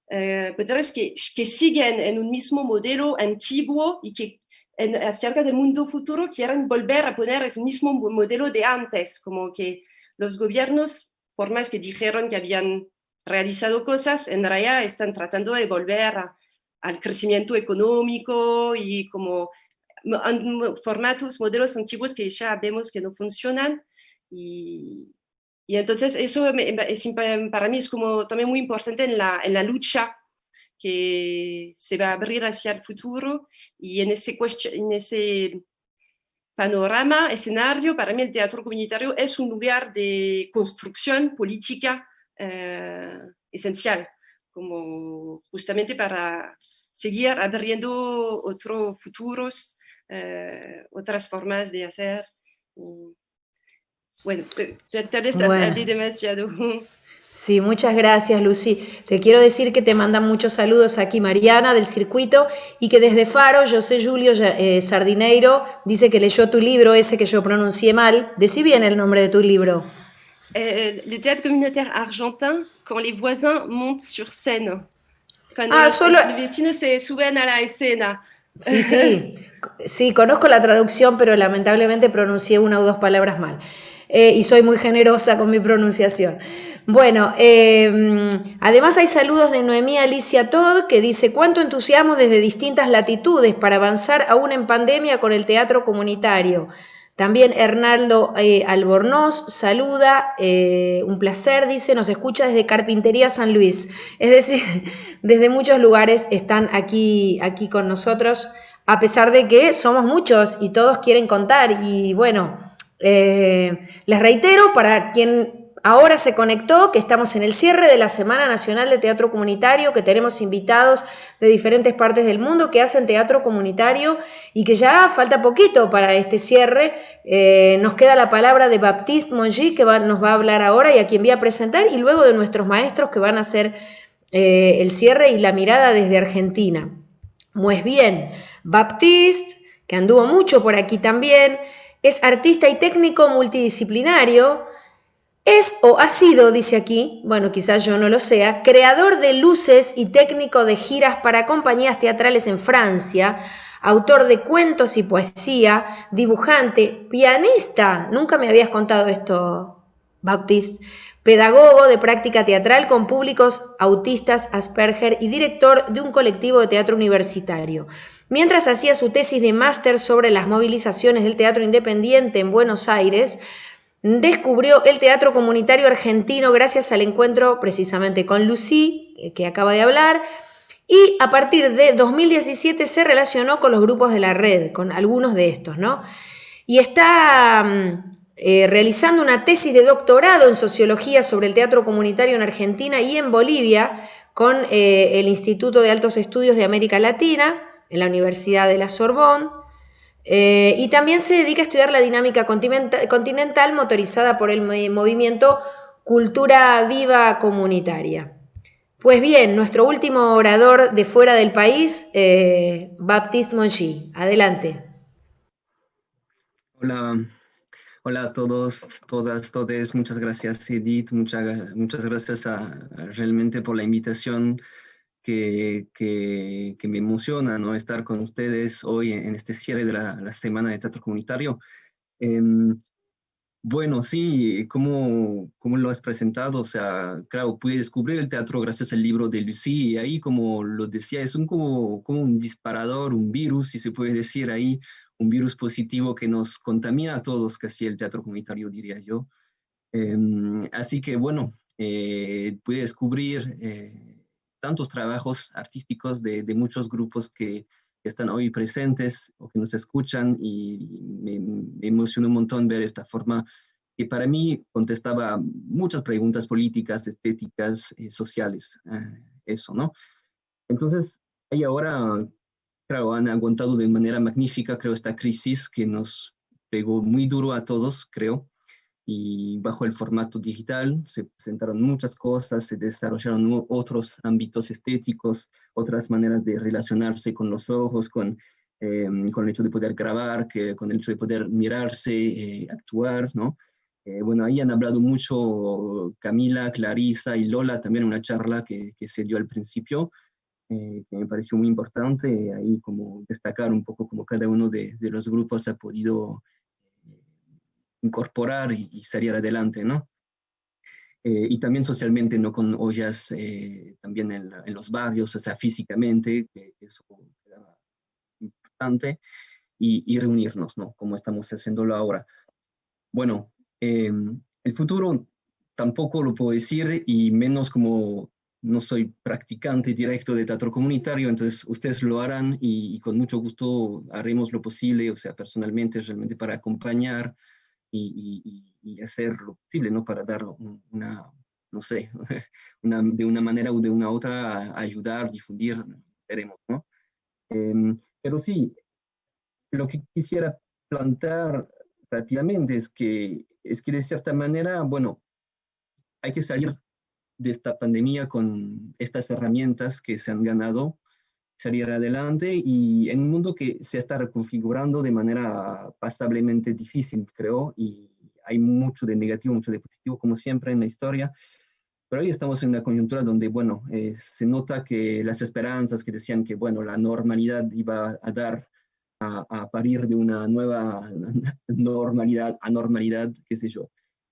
Speaker 8: que siguen en un mismo modelo antiguo y que acerca del mundo futuro quieren volver a poner el mismo modelo de antes, como que los gobiernos, por más que dijeron que habían realizado cosas, en realidad están tratando de volver al crecimiento económico y como formatos, modelos antiguos que ya vemos que no funcionan. Y entonces eso para mí es como también muy importante en la lucha que se va a abrir hacia el futuro, y en ese panorama, escenario, para mí el teatro comunitario es un lugar de construcción política esencial, como justamente para seguir abriendo otros futuros, otras formas de hacer. Bueno, tal vez hablé demasiado.
Speaker 1: Sí, muchas gracias, Lucy. Te quiero decir que te mandan muchos saludos aquí Mariana del circuito, y que desde Faro, José Julio Sardineiro dice que leyó tu libro ese que yo pronuncié mal. Decí bien el nombre de tu libro.
Speaker 8: Le théâtre communautaire argentin, quand les voisins montent sur scène. Cuando los vecinos se suben a la escena.
Speaker 1: Sí, conozco la traducción, pero lamentablemente pronuncié una o dos palabras mal. Y soy muy generosa con mi pronunciación. Bueno, además hay saludos de Noemí Alicia Todd, que dice: cuánto entusiasmo desde distintas latitudes para avanzar aún en pandemia con el teatro comunitario. También Hernaldo Albornoz saluda, un placer, dice, nos escucha desde Carpintería San Luis. Es decir, desde muchos lugares están aquí con nosotros, a pesar de que somos muchos y todos quieren contar. Y bueno, les reitero, para quien ahora se conectó, que estamos en el cierre de la Semana Nacional de Teatro Comunitario, que tenemos invitados de diferentes partes del mundo que hacen teatro comunitario, y que ya falta poquito para este cierre. Nos queda la palabra de Baptiste Mongi, que nos va a hablar ahora y a quien voy a presentar, y luego de nuestros maestros que van a hacer el cierre y la mirada desde Argentina. Pues bien, Baptiste, que anduvo mucho por aquí también, es artista y técnico multidisciplinario. Es o ha sido, dice aquí, bueno, quizás yo no lo sea, creador de luces y técnico de giras para compañías teatrales en Francia, autor de cuentos y poesía, dibujante, pianista, nunca me habías contado esto, Baptiste, pedagogo de práctica teatral con públicos autistas Asperger y director de un colectivo de teatro universitario. Mientras hacía su tesis de máster sobre las movilizaciones del teatro independiente en Buenos Aires, descubrió el teatro comunitario argentino gracias al encuentro precisamente con Lucy, que acaba de hablar, y a partir de 2017 se relacionó con los grupos de la red, con algunos de estos, ¿no? Y está realizando una tesis de doctorado en sociología sobre el teatro comunitario en Argentina y en Bolivia con el Instituto de Altos Estudios de América Latina, en la Universidad de la Sorbonne, y también se dedica a estudiar la dinámica continental motorizada por el movimiento Cultura Viva Comunitaria. Pues bien, nuestro último orador de fuera del país, Baptiste Monchi. Adelante.
Speaker 9: Hola a todos, todas, todes. Muchas gracias, Edith. Muchas gracias realmente por la invitación que me emociona, ¿no? Estar con ustedes hoy en este cierre de la Semana de Teatro Comunitario. Bueno, sí, como lo has presentado, o sea, claro, pude descubrir el teatro gracias al libro de Lucy, y ahí, como lo decía, es como un disparador, un virus, si se puede decir ahí, un virus positivo que nos contamina a todos, casi el teatro comunitario, diría yo. Así que, bueno, pude descubrir tantos trabajos artísticos de muchos grupos que están hoy presentes o que nos escuchan, y me emocionó un montón ver esta forma que para mí contestaba muchas preguntas políticas, estéticas, sociales, eso, ¿no? Entonces, ahí ahora, claro, han aguantado de manera magnífica, creo, esta crisis que nos pegó muy duro a todos, creo, y bajo el formato digital se presentaron muchas cosas, se desarrollaron otros ámbitos estéticos, otras maneras de relacionarse con los ojos, con el hecho de poder grabar, con el hecho de poder mirarse, actuar, ¿no? Bueno, ahí han hablado mucho Camila, Clarisa y Lola, también una charla que se dio al principio, que me pareció muy importante, ahí como destacar un poco cómo cada uno de los grupos ha podido incorporar y salir adelante, ¿no? Y también socialmente, ¿no? Con ollas también en los barrios, o sea, físicamente, que eso era importante, y reunirnos, ¿no? Como estamos haciéndolo ahora. Bueno, el futuro tampoco lo puedo decir, y menos como no soy practicante directo de teatro comunitario, entonces ustedes lo harán, y con mucho gusto haremos lo posible, o sea, personalmente, realmente para acompañar y hacer lo posible, ¿no? Para dar una, no sé, de una manera o de una otra, ayudar, difundir, veremos, ¿no? Pero sí, lo que quisiera plantear rápidamente es que de cierta manera, bueno, hay que salir de esta pandemia con estas herramientas que se han ganado, salir adelante, y en un mundo que se está reconfigurando de manera pasablemente difícil, creo, y hay mucho de negativo, mucho de positivo, como siempre en la historia, pero hoy estamos en una coyuntura donde, bueno, se nota que las esperanzas que decían que, bueno, la normalidad iba a dar a parir de una nueva normalidad, anormalidad, qué sé yo.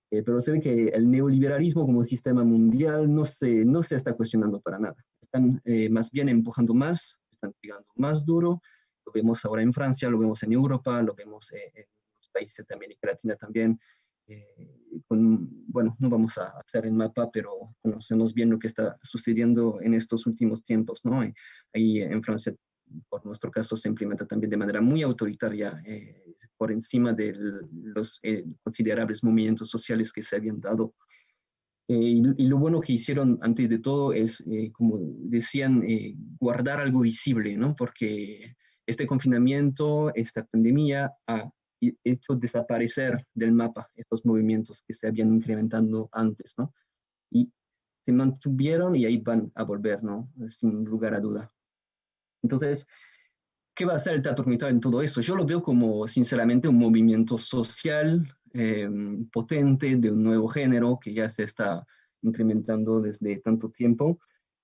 Speaker 9: Pero se ve que el neoliberalismo como sistema mundial no se está cuestionando para nada. Están más bien empujando más, están pegando más duro. Lo vemos ahora en Francia, lo vemos en Europa, lo vemos en los países de América Latina también. Bueno, no vamos a hacer el mapa, pero conocemos bien lo que está sucediendo en estos últimos tiempos, ¿no? Ahí en Francia, por nuestro caso, se implementa también de manera muy autoritaria, por encima de los considerables movimientos sociales que se habían dado. Y lo bueno que hicieron antes de todo es, como decían, guardar algo visible, ¿no? Porque este confinamiento, esta pandemia ha hecho desaparecer del mapa estos movimientos que se habían incrementando antes, ¿no? Y se mantuvieron y ahí van a volver, ¿no? Sin lugar a duda. Entonces, ¿qué va a hacer el teatro comunitario en todo eso? Yo lo veo como, sinceramente, un movimiento social potente de un nuevo género que ya se está incrementando desde tanto tiempo,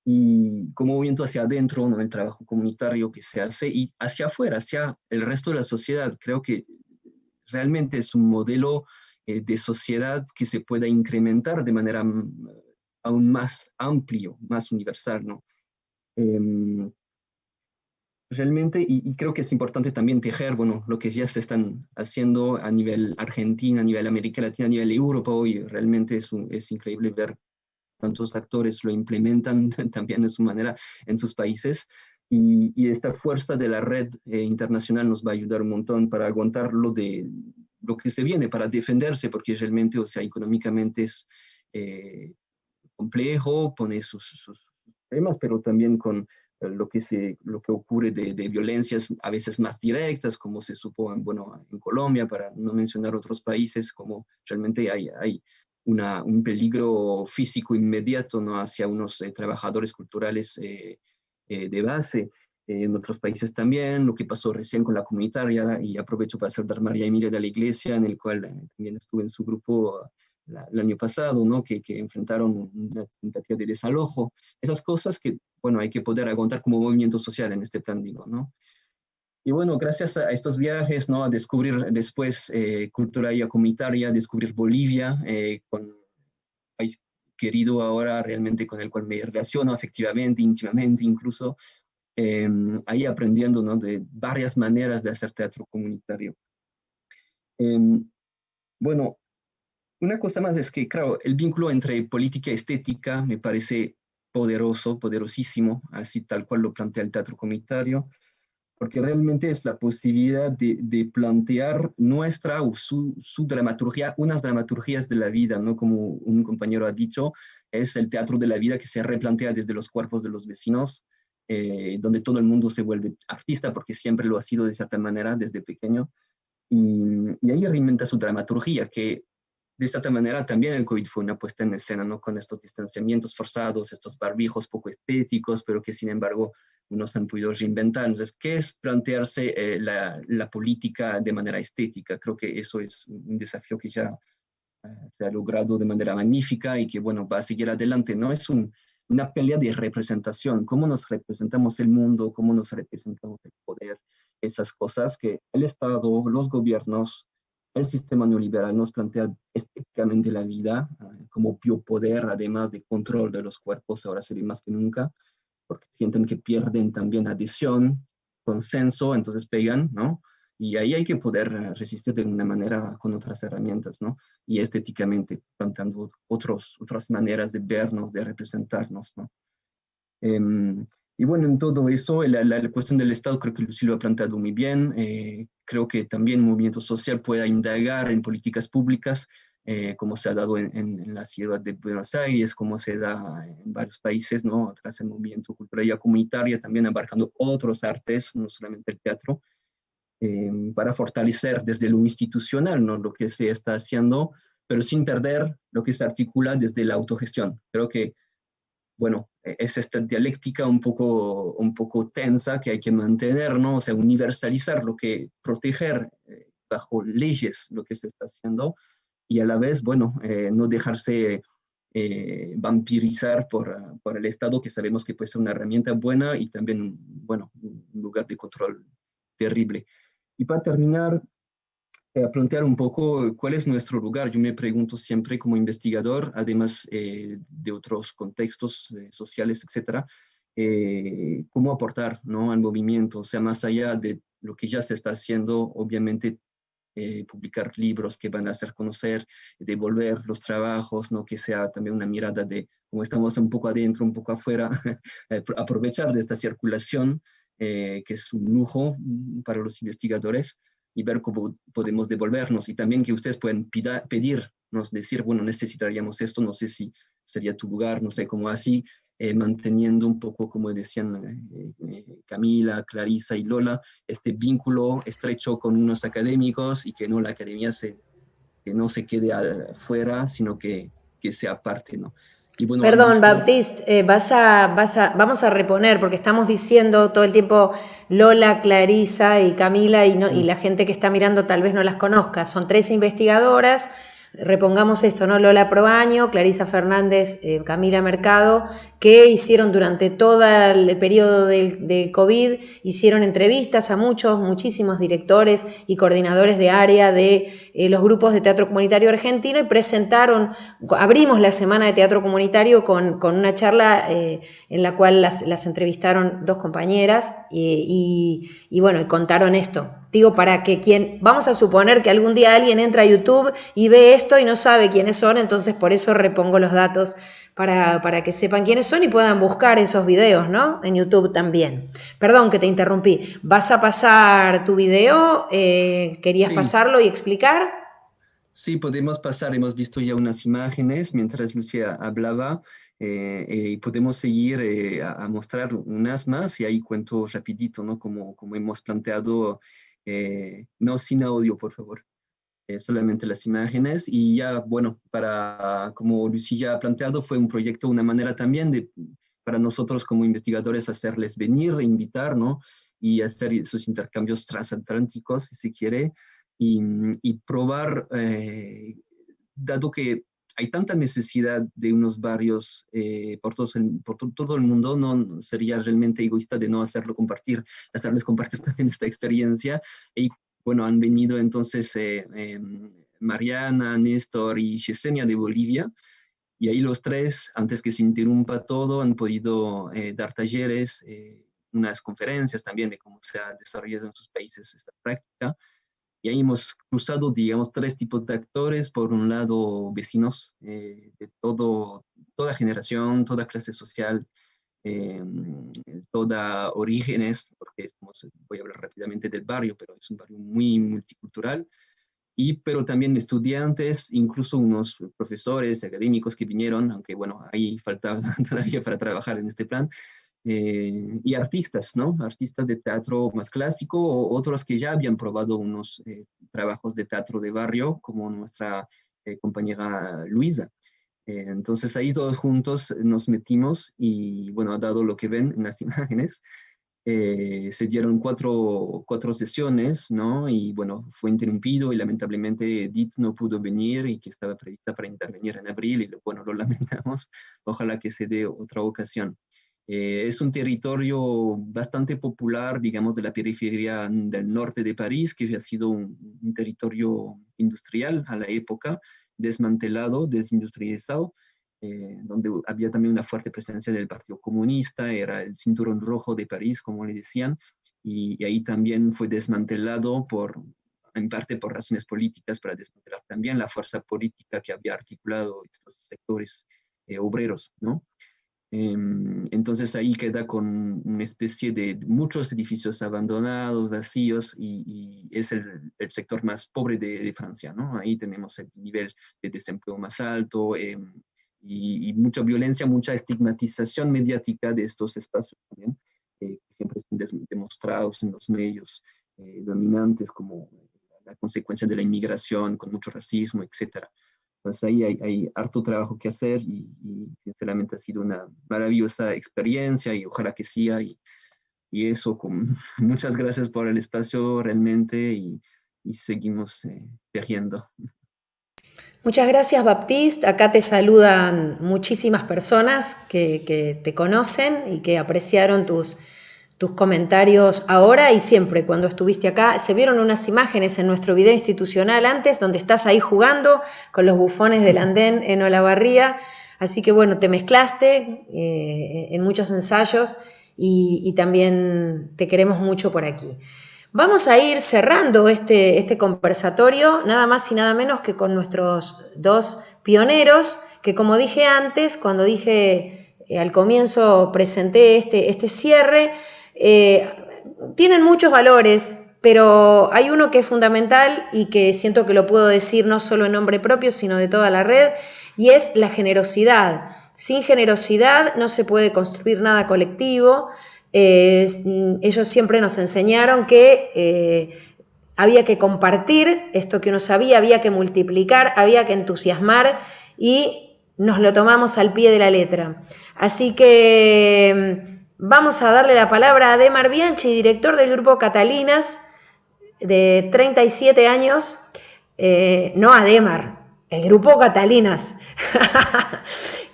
Speaker 9: y como movimiento hacia adentro, ¿no? El trabajo comunitario que se hace, y hacia afuera, hacia el resto de la sociedad. Creo que realmente es un modelo de sociedad que se pueda incrementar de manera aún más amplio, más universal, ¿no? Realmente, y creo que es importante también tejer, bueno, lo que ya se están haciendo a nivel Argentina, a nivel América Latina, a nivel Europa hoy, realmente es increíble ver tantos actores lo implementan también de su manera en sus países, y esta fuerza de la red internacional nos va a ayudar un montón para aguantar lo que se viene, para defenderse, porque realmente, o sea, económicamente es complejo, pone sus temas, pero también con lo que ocurre de violencias a veces más directas, como se supo bueno, en Colombia, para no mencionar otros países, como realmente hay un peligro físico inmediato, ¿no?, hacia unos trabajadores culturales de base. En otros países también, lo que pasó recién con la comunitaria, y aprovecho para saludar a María Emilia de la Iglesia, en el cual también estuve en su grupo el año pasado, ¿no?, que enfrentaron una tentativa de desalojo. Esas cosas que, bueno, hay que poder aguantar como movimiento social en este plan, digo, ¿no? Y bueno, gracias a estos viajes, ¿no?, a descubrir después cultura comunitaria, descubrir Bolivia, con un país querido ahora realmente con el cual me relaciono afectivamente, íntimamente incluso, ahí aprendiendo, ¿no?, de varias maneras de hacer teatro comunitario. Bueno, una cosa más es que, claro, el vínculo entre política y estética me parece poderoso, poderosísimo, así tal cual lo plantea el teatro comunitario, porque realmente es la posibilidad de plantear nuestra o su dramaturgia, unas dramaturgias de la vida, ¿no? Como un compañero ha dicho, es el teatro de la vida que se replantea desde los cuerpos de los vecinos, donde todo el mundo se vuelve artista, porque siempre lo ha sido de cierta manera desde pequeño, y ahí reinventa su dramaturgia, que de cierta manera también el COVID fue una puesta en escena, ¿no?, con estos distanciamientos forzados, estos barbijos poco estéticos, pero que sin embargo unos han podido reinventar. Entonces, ¿qué es plantearse la política de manera estética? Creo que eso es un desafío que ya se ha logrado de manera magnífica y que, bueno, va a seguir adelante. No es una pelea de representación, cómo nos representamos el mundo, cómo nos representamos el poder, esas cosas que el Estado, los gobiernos, el sistema neoliberal nos plantea estéticamente la vida como biopoder, además de control de los cuerpos, ahora se ve más que nunca, porque sienten que pierden también adhesión, consenso, entonces pegan, ¿no? Y ahí hay que poder resistir de una manera con otras herramientas, ¿no? Y estéticamente, planteando otras maneras de vernos, de representarnos, ¿no? Y bueno, en todo eso, la cuestión del Estado creo que Lucy lo ha planteado muy bien. Creo que también el movimiento social pueda indagar en políticas públicas, como se ha dado en la ciudad de Buenos Aires, como se da en varios países, ¿no?, tras el movimiento cultural y comunitaria, también abarcando otros artes, no solamente el teatro, para fortalecer desde lo institucional, ¿no?, lo que se está haciendo, pero sin perder lo que se articula desde la autogestión. Creo que, bueno, es esta dialéctica un poco tensa que hay que mantener, ¿no? O sea, universalizar proteger bajo leyes lo que se está haciendo, y a la vez, bueno, no dejarse vampirizar por el Estado, que sabemos que puede ser una herramienta buena y también, bueno, un lugar de control terrible. Y para terminar, plantear un poco cuál es nuestro lugar. Yo me pregunto siempre como investigador, además de otros contextos sociales, etcétera, cómo aportar, ¿no?, al movimiento, o sea, más allá de lo que ya se está haciendo, obviamente publicar libros que van a hacer conocer, devolver los trabajos, ¿no?, que sea también una mirada de cómo estamos un poco adentro, un poco afuera, aprovechar de esta circulación, que es un lujo para los investigadores, y ver cómo podemos devolvernos, y también que ustedes pueden pedirnos, decir, bueno, necesitaríamos esto, no sé si sería tu lugar, no sé, como así, manteniendo un poco, como decían Camila, Clarisa y Lola, este vínculo estrecho con unos académicos, y que no la academia que no se quede afuera, sino que sea parte, ¿no? Y bueno,
Speaker 1: perdón, Baptiste, vamos a reponer, porque estamos diciendo todo el tiempo Lola, Clarisa y Camila, y la gente que está mirando tal vez no las conozca. Son 3 investigadoras. Repongamos esto, ¿no? Lola Proaño, Clarisa Fernández, Camila Mercado, que hicieron durante todo el periodo del COVID, hicieron entrevistas a muchísimos directores y coordinadores de área de los grupos de teatro comunitario argentino y presentaron, abrimos la Semana de Teatro Comunitario con una charla en la cual las entrevistaron dos compañeras y bueno, y contaron esto. Digo, para que vamos a suponer que algún día alguien entra a YouTube y ve esto y no sabe quiénes son, entonces por eso repongo los datos para que sepan quiénes son y puedan buscar esos videos, ¿no? En YouTube también. Perdón que te interrumpí. ¿Vas a pasar tu video? ¿Querías pasarlo y explicar?
Speaker 9: Sí, podemos pasar. Hemos visto ya unas imágenes mientras Lucía hablaba. Y podemos seguir a mostrar unas más y ahí cuento rapidito, ¿no? Como hemos planteado, no sin audio, por favor. Solamente las imágenes y ya, bueno, como Lucía ha planteado, fue un proyecto, una manera también para nosotros como investigadores hacerles venir, invitar, ¿no? Y hacer esos intercambios transatlánticos, si se quiere, y probar, dado que hay tanta necesidad de unos barrios por todo el mundo, no sería realmente egoísta de no hacerles compartir también esta experiencia. Y bueno, han venido entonces Mariana, Néstor y Yesenia de Bolivia, y ahí los tres, antes que se interrumpa todo, han podido dar talleres, unas conferencias también de cómo se ha desarrollado en sus países esta práctica. Y ahí hemos cruzado, digamos, tres tipos de actores. Por un lado, vecinos de toda generación, toda clase social, toda orígenes, porque voy a hablar rápidamente del barrio, pero es un barrio muy multicultural, pero también estudiantes, incluso unos profesores académicos que vinieron, aunque bueno, ahí falta todavía para trabajar en este plan, y artistas, ¿no? Artistas de teatro más clásico o otros que ya habían probado unos trabajos de teatro de barrio, como nuestra compañera Luisa. Entonces ahí todos juntos nos metimos y bueno, dado lo que ven en las imágenes, se dieron cuatro sesiones, ¿no? Y bueno, fue interrumpido y lamentablemente Edith no pudo venir y que estaba prevista para intervenir en abril y bueno, lo lamentamos. Ojalá que se dé otra ocasión. Es un territorio bastante popular, digamos, de la periferia del norte de París, que ha sido un territorio industrial a la época, desmantelado, desindustrializado, donde había también una fuerte presencia del Partido Comunista, era el cinturón rojo de París, como le decían, y ahí también fue desmantelado en parte por razones políticas, para desmantelar también la fuerza política que había articulado estos sectores obreros, ¿no? Entonces ahí queda con una especie de muchos edificios abandonados, vacíos, y es el sector más pobre de Francia, ¿no? Ahí tenemos el nivel de desempleo más alto, y mucha violencia, mucha estigmatización mediática de estos espacios también, que siempre están demostrados en los medios dominantes como la consecuencia de la inmigración, con mucho racismo, etc. Entonces ahí hay harto trabajo que hacer y sinceramente ha sido una maravillosa experiencia y ojalá que siga y eso, muchas gracias por el espacio realmente y seguimos viajando.
Speaker 1: Muchas gracias, Baptiste. Acá te saludan muchísimas personas que te conocen y que apreciaron tus comentarios ahora y siempre cuando estuviste acá. Se vieron unas imágenes en nuestro video institucional antes, donde estás ahí jugando con los bufones del andén en Olavarría. Así que bueno, te mezclaste en muchos ensayos y también te queremos mucho por aquí. Vamos a ir cerrando este conversatorio, nada más y nada menos que con nuestros dos pioneros, que como dije antes, cuando dije al comienzo, presenté este cierre, tienen muchos valores, pero hay uno que es fundamental y que siento que lo puedo decir no solo en nombre propio, sino de toda la red, y es la generosidad. Sin generosidad no se puede construir nada colectivo. Ellos siempre nos enseñaron que había que compartir esto que uno sabía, había que multiplicar, había que entusiasmar y nos lo tomamos al pie de la letra. Así que vamos a darle la palabra a Ademar Bianchi, director del Grupo Catalinas, de 37 años, no Ademar, El grupo Catalinas.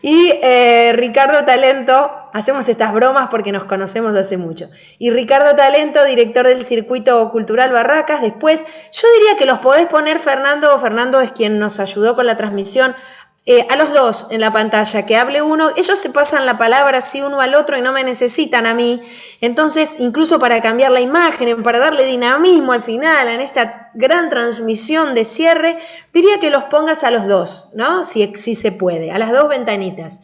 Speaker 1: Y Ricardo Talento, hacemos estas bromas porque nos conocemos hace mucho. Y Ricardo Talento, director del Circuito Cultural Barracas. Después, yo diría que los podés poner, Fernando es quien nos ayudó con la transmisión, a los dos en la pantalla, que hable uno, ellos se pasan la palabra así uno al otro y no me necesitan a mí, entonces incluso para cambiar la imagen, para darle dinamismo al final, en esta gran transmisión de cierre, diría que los pongas a los dos, ¿no? Si se puede, a las dos ventanitas.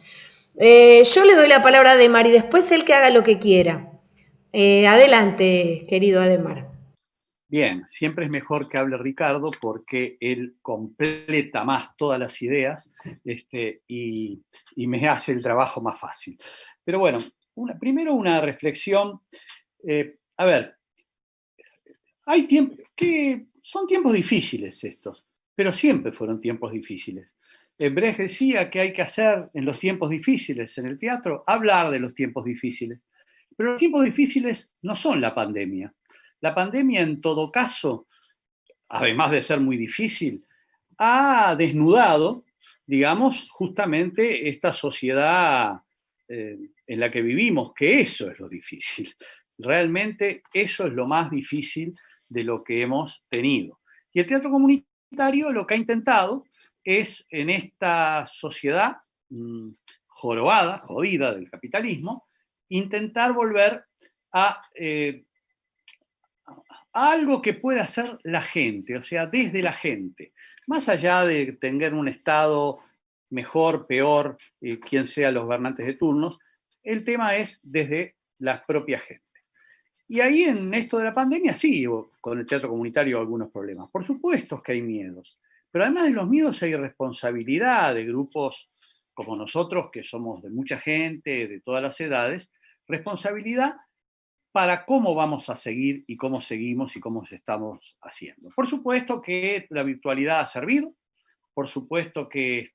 Speaker 1: Yo le doy la palabra a Ademar y después él que haga lo que quiera. Adelante, querido Ademar.
Speaker 10: Bien, siempre es mejor que hable Ricardo porque él completa más todas las ideas y me hace el trabajo más fácil. Pero bueno, primero una reflexión. A ver, hay son tiempos difíciles estos, pero siempre fueron tiempos difíciles. Brecht decía que hay que hacer en los tiempos difíciles en el teatro, hablar de los tiempos difíciles. Pero los tiempos difíciles no son la pandemia. La pandemia, en todo caso, además de ser muy difícil, ha desnudado, digamos, justamente esta sociedad en la que vivimos, que eso es lo difícil. Realmente eso es lo más difícil de lo que hemos tenido. Y el teatro comunitario lo que ha intentado es, en esta sociedad jorobada, jodida del capitalismo, intentar volver a algo que pueda hacer la gente, o sea, desde la gente, más allá de tener un Estado mejor, peor, quien sean los gobernantes de turnos, el tema es desde la propia gente. Y ahí en esto de la pandemia, sí, con el teatro comunitario algunos problemas. Por supuesto que hay miedos, pero además de los miedos hay responsabilidad de grupos como nosotros, que somos de mucha gente, de todas las edades, responsabilidad para cómo vamos a seguir y cómo seguimos y cómo se estamos haciendo. Por supuesto que la virtualidad ha servido, por supuesto que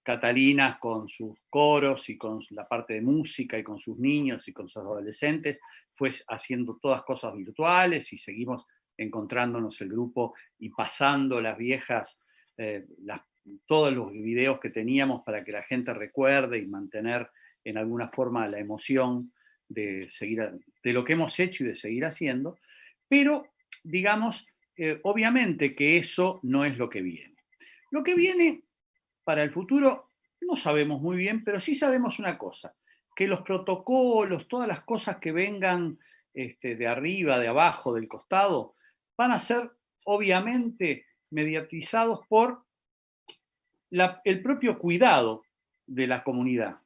Speaker 10: Catalina con sus coros y con la parte de música y con sus niños y con sus adolescentes fue haciendo todas cosas virtuales y seguimos encontrándonos el grupo y pasando las viejas, todos los videos que teníamos para que la gente recuerde y mantener en alguna forma la emoción de lo que hemos hecho y de seguir haciendo, pero digamos, obviamente que eso no es lo que viene. Lo que viene para el futuro no sabemos muy bien, pero sí sabemos una cosa, que los protocolos, todas las cosas que vengan de arriba, de abajo, del costado, van a ser obviamente mediatizados por el propio cuidado de la comunidad.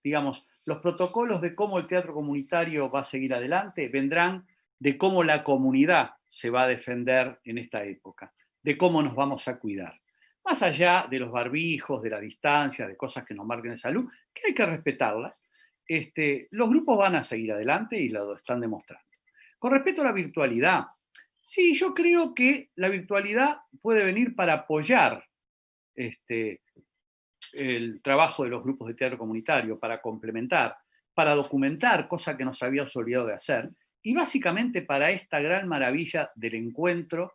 Speaker 10: Digamos, los protocolos de cómo el teatro comunitario va a seguir adelante vendrán de cómo la comunidad se va a defender en esta época, de cómo nos vamos a cuidar. Más allá de los barbijos, de la distancia, de cosas que nos marquen de salud, que hay que respetarlas, los grupos van a seguir adelante y lo están demostrando. Con respecto a la virtualidad, sí, yo creo que la virtualidad puede venir para apoyar el trabajo de los grupos de teatro comunitario, para complementar, para documentar, cosa que nos habíamos olvidado de hacer, y básicamente para esta gran maravilla del encuentro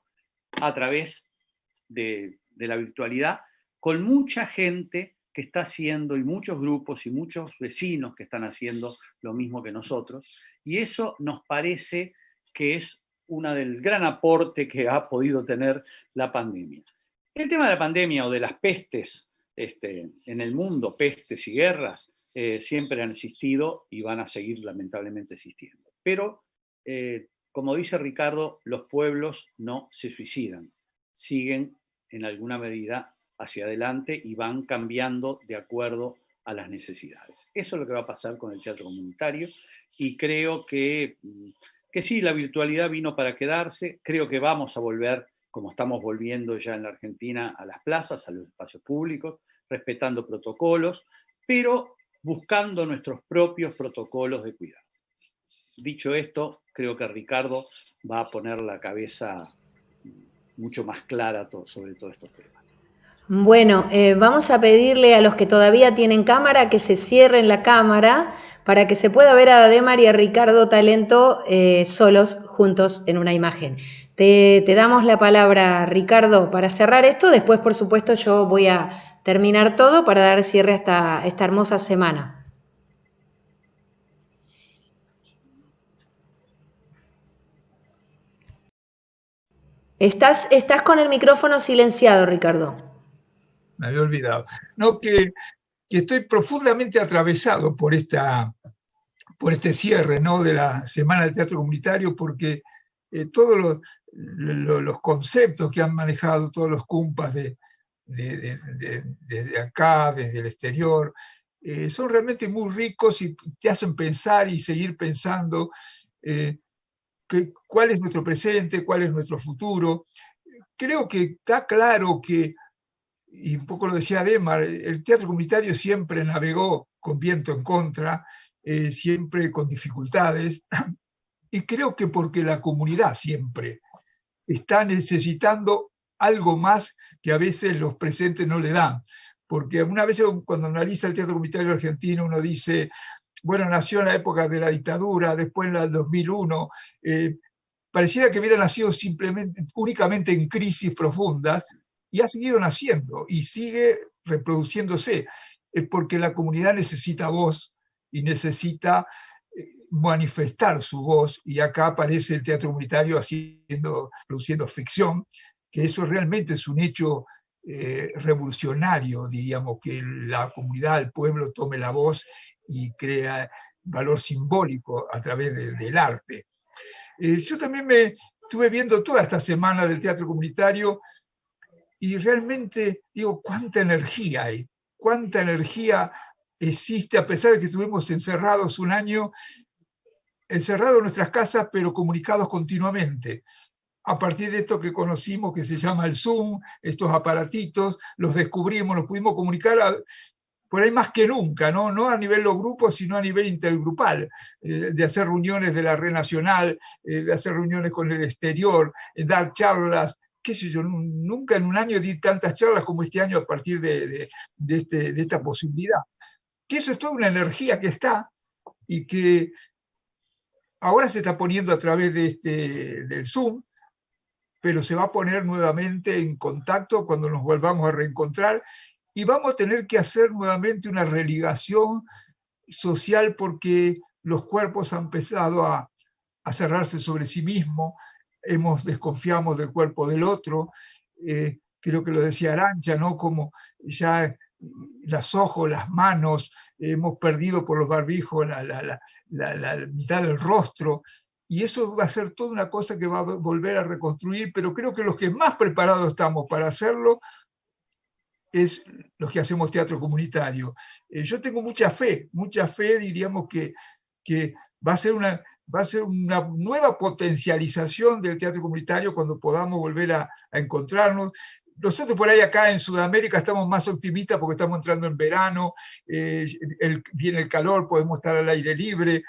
Speaker 10: a través de la virtualidad, con mucha gente que está haciendo, y muchos grupos y muchos vecinos que están haciendo lo mismo que nosotros, y eso nos parece que es del gran aporte que ha podido tener la pandemia. El tema de la pandemia o de las pestes en el mundo, pestes y guerras, siempre han existido y van a seguir lamentablemente existiendo. Pero, como dice Ricardo, los pueblos no se suicidan, siguen en alguna medida hacia adelante y van cambiando de acuerdo a las necesidades. Eso es lo que va a pasar con el teatro comunitario y creo que sí, la virtualidad vino para quedarse, creo que vamos a volver, como estamos volviendo ya en la Argentina, a las plazas, a los espacios públicos, respetando protocolos, pero buscando nuestros propios protocolos de cuidado. Dicho esto, creo que Ricardo va a poner la cabeza mucho más clara sobre todos estos temas.
Speaker 1: Bueno, vamos a pedirle a los que todavía tienen cámara que se cierren la cámara para que se pueda ver a Ademar y a Ricardo Talento solos, juntos en una imagen. Te damos la palabra, Ricardo, para cerrar esto. Después, por supuesto, yo voy a terminar todo para dar cierre a esta hermosa semana. Estás con el micrófono silenciado, Ricardo.
Speaker 11: Me había olvidado. No, que estoy profundamente atravesado por este cierre, ¿no?, de la Semana del Teatro Comunitario, porque todos los conceptos que han manejado todos los cumpas desde acá, desde el exterior, son realmente muy ricos y te hacen pensar y seguir pensando cuál es nuestro presente, cuál es nuestro futuro. Creo que está claro que, y un poco lo decía Ademar, el teatro comunitario siempre navegó con viento en contra, siempre con dificultades, y creo que porque la comunidad siempre está necesitando algo más que a veces los presentes no le dan. Porque una vez cuando analiza el teatro comunitario argentino uno dice, bueno, nació en la época de la dictadura, después en el 2001, pareciera que hubiera nacido únicamente en crisis profundas, y ha seguido naciendo y sigue reproduciéndose, porque la comunidad necesita voz y necesita manifestar su voz, y acá aparece el teatro comunitario produciendo ficción, que eso realmente es un hecho revolucionario, diríamos, que la comunidad, el pueblo tome la voz y crea valor simbólico a través del arte. Yo también me estuve viendo toda esta semana del teatro comunitario y realmente digo, cuánta energía hay, cuánta energía existe, a pesar de que estuvimos encerrados un año, encerrados en nuestras casas, pero comunicados continuamente. A partir de esto que conocimos, que se llama el Zoom, estos aparatitos, los descubrimos, los pudimos comunicar por ahí más que nunca, no a nivel de los grupos, sino a nivel intergrupal, de hacer reuniones de la red nacional, de hacer reuniones con el exterior, dar charlas, qué sé yo, nunca en un año di tantas charlas como este año a partir de esta posibilidad. Que eso es toda una energía que está y que ahora se está poniendo a través del Zoom, pero se va a poner nuevamente en contacto cuando nos volvamos a reencontrar, y vamos a tener que hacer nuevamente una religación social porque los cuerpos han empezado a cerrarse sobre sí mismos, desconfiamos del cuerpo del otro, creo que lo decía Arantxa, ¿no?, como ya los ojos, las manos, hemos perdido por los barbijos la mitad del rostro, y eso va a ser toda una cosa que va a volver a reconstruir, pero creo que los que más preparados estamos para hacerlo es los que hacemos teatro comunitario. Yo tengo mucha fe, diríamos que va a ser una nueva potencialización del teatro comunitario cuando podamos volver a encontrarnos. Nosotros por ahí acá en Sudamérica estamos más optimistas porque estamos entrando en verano, viene el calor, podemos estar al aire libre,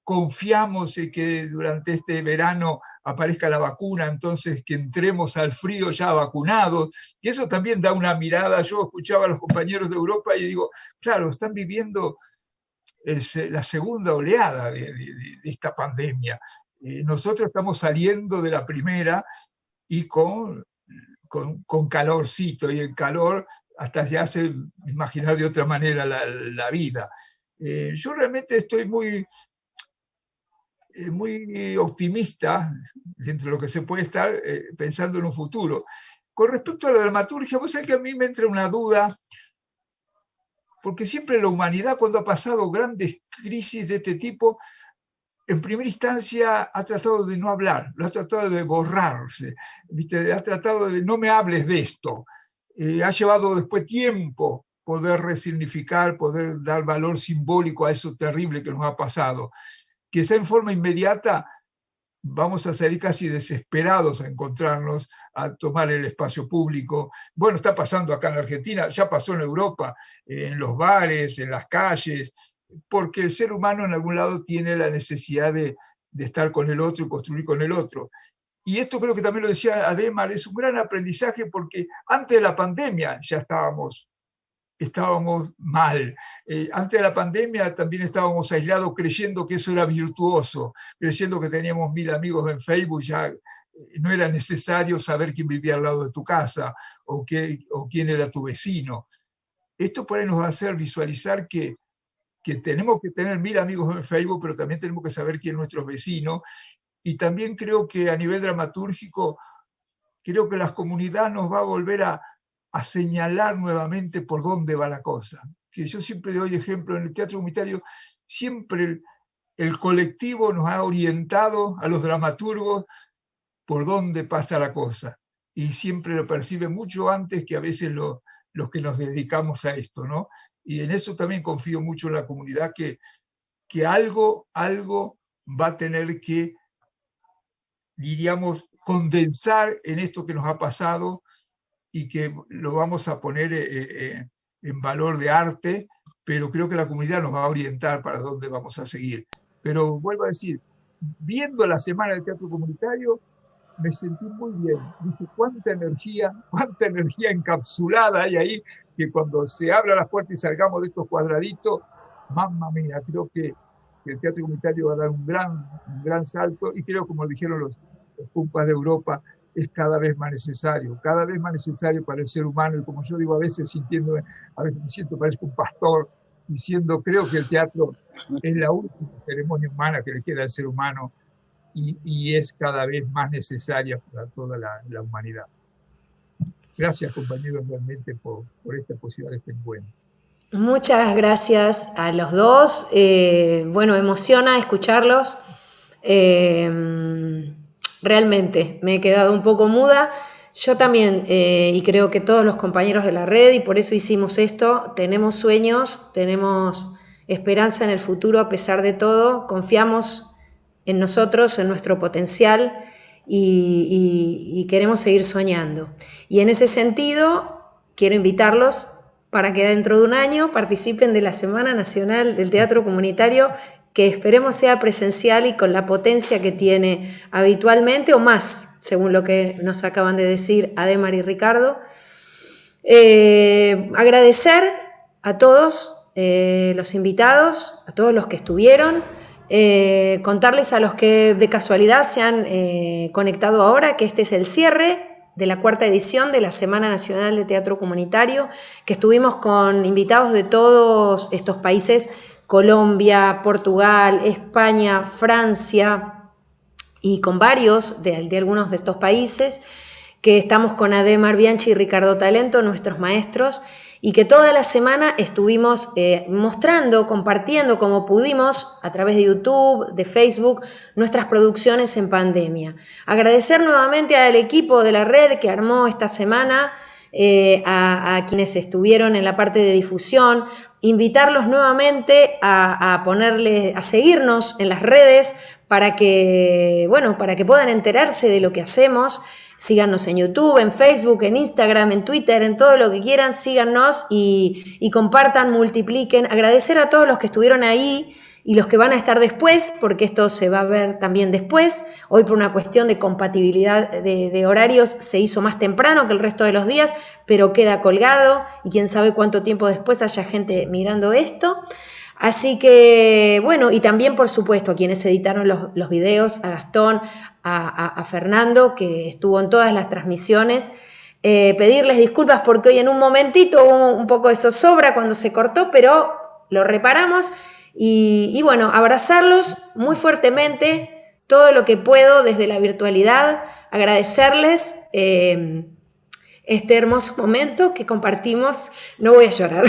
Speaker 11: confiamos en que durante este verano aparezca la vacuna, entonces que entremos al frío ya vacunados, y eso también da una mirada. Yo escuchaba a los compañeros de Europa y digo, claro, están viviendo la segunda oleada de esta pandemia. Nosotros estamos saliendo de la primera y con calorcito, y el calor hasta se hace imaginar de otra manera la vida. Yo realmente estoy muy optimista dentro de lo que se puede estar pensando en un futuro. Con respecto a la dramaturgia, vos sabés que a mí me entra una duda, porque siempre la humanidad, cuando ha pasado grandes crisis de este tipo, en primera instancia ha tratado de no hablar, lo ha tratado de borrarse, ¿viste? Ha tratado de no me hables de esto. Ha llevado después tiempo poder resignificar, poder dar valor simbólico a eso terrible que nos ha pasado. Que sea en forma inmediata, vamos a salir casi desesperados a encontrarnos, a tomar el espacio público. Bueno, está pasando acá en Argentina, ya pasó en Europa, en los bares, en las calles, porque el ser humano en algún lado tiene la necesidad de estar con el otro y construir con el otro. Y esto creo que también lo decía Ademar, es un gran aprendizaje porque antes de la pandemia ya estábamos mal. Antes de la pandemia también estábamos aislados creyendo que eso era virtuoso, creyendo que teníamos 1000 amigos en Facebook, ya no era necesario saber quién vivía al lado de tu casa o quién era tu vecino. Esto por ahí nos va a hacer visualizar que tenemos que tener 1000 amigos en Facebook, pero también tenemos que saber quién es nuestro vecino. Y también creo que a nivel dramatúrgico, creo que la comunidad nos va a volver a señalar nuevamente por dónde va la cosa. Que yo siempre doy ejemplo, en el teatro comunitario, siempre el colectivo nos ha orientado a los dramaturgos por dónde pasa la cosa. Y siempre lo percibe mucho antes que a veces los que nos dedicamos a esto, ¿no? Y en eso también confío mucho en la comunidad, que algo va a tener que, diríamos, condensar en esto que nos ha pasado y que lo vamos a poner en valor de arte, pero creo que la comunidad nos va a orientar para dónde vamos a seguir. Pero vuelvo a decir, viendo la Semana del Teatro Comunitario, me sentí muy bien. Dije, cuánta energía encapsulada hay ahí, que cuando se abra las puertas y salgamos de estos cuadraditos, mamma mía, creo que el teatro comunitario va a dar un gran salto, y creo, como dijeron los compas de Europa, es cada vez más necesario para el ser humano. Y como yo digo, a veces me siento, parezco un pastor, diciendo, creo que el teatro es la última ceremonia humana que le queda al ser humano, y es cada vez más necesaria para toda la humanidad. Gracias, compañeros, realmente por esta posibilidad de este encuentro.
Speaker 1: Muchas gracias a los dos. Bueno, emociona escucharlos. Realmente me he quedado un poco muda. Yo también, y creo que todos los compañeros de la red, y por eso hicimos esto, tenemos sueños, tenemos esperanza en el futuro a pesar de todo, confiamos en nosotros, en nuestro potencial, y queremos seguir soñando. Y en ese sentido, quiero invitarlos para que dentro de un año participen de la Semana Nacional del Teatro Comunitario, que esperemos sea presencial y con la potencia que tiene habitualmente, o más, según lo que nos acaban de decir Ademar y Ricardo. Agradecer a todos los invitados, a todos los que estuvieron, contarles a los que de casualidad se han conectado ahora que este es el cierre de la 4ª edición de la Semana Nacional de Teatro Comunitario, que estuvimos con invitados de todos estos países: Colombia, Portugal, España, Francia, y con varios de algunos de estos países, que estamos con Ademar Bianchi y Ricardo Talento, nuestros maestros, y que toda la semana estuvimos mostrando, compartiendo como pudimos a través de YouTube, de Facebook, nuestras producciones en pandemia. Agradecer nuevamente al equipo de la red que armó esta semana, a quienes estuvieron en la parte de difusión, invitarlos nuevamente a seguirnos en las redes para que puedan enterarse de lo que hacemos. Síganos en YouTube, en Facebook, en Instagram, en Twitter, en todo lo que quieran, síganos y compartan, multipliquen. Agradecer a todos los que estuvieron ahí y los que van a estar después, porque esto se va a ver también después. Hoy, por una cuestión de compatibilidad de horarios, se hizo más temprano que el resto de los días, pero queda colgado y quién sabe cuánto tiempo después haya gente mirando esto. Así que, bueno, y también, por supuesto, a quienes editaron los videos, a Gastón, a Fernando, que estuvo en todas las transmisiones. Pedirles disculpas porque hoy en un momentito hubo un poco de zozobra cuando se cortó, pero lo reparamos. Y bueno, abrazarlos muy fuertemente, todo lo que puedo desde la virtualidad, agradecerles este hermoso momento que compartimos. No voy a llorar.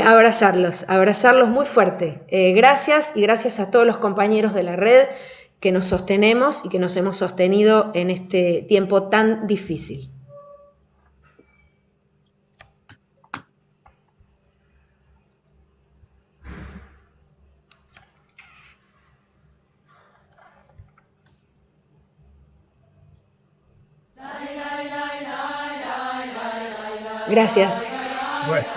Speaker 1: Abrazarlos muy fuerte. Gracias, y gracias a todos los compañeros de la red que nos sostenemos y que nos hemos sostenido en este tiempo tan difícil. Gracias.
Speaker 11: Bueno.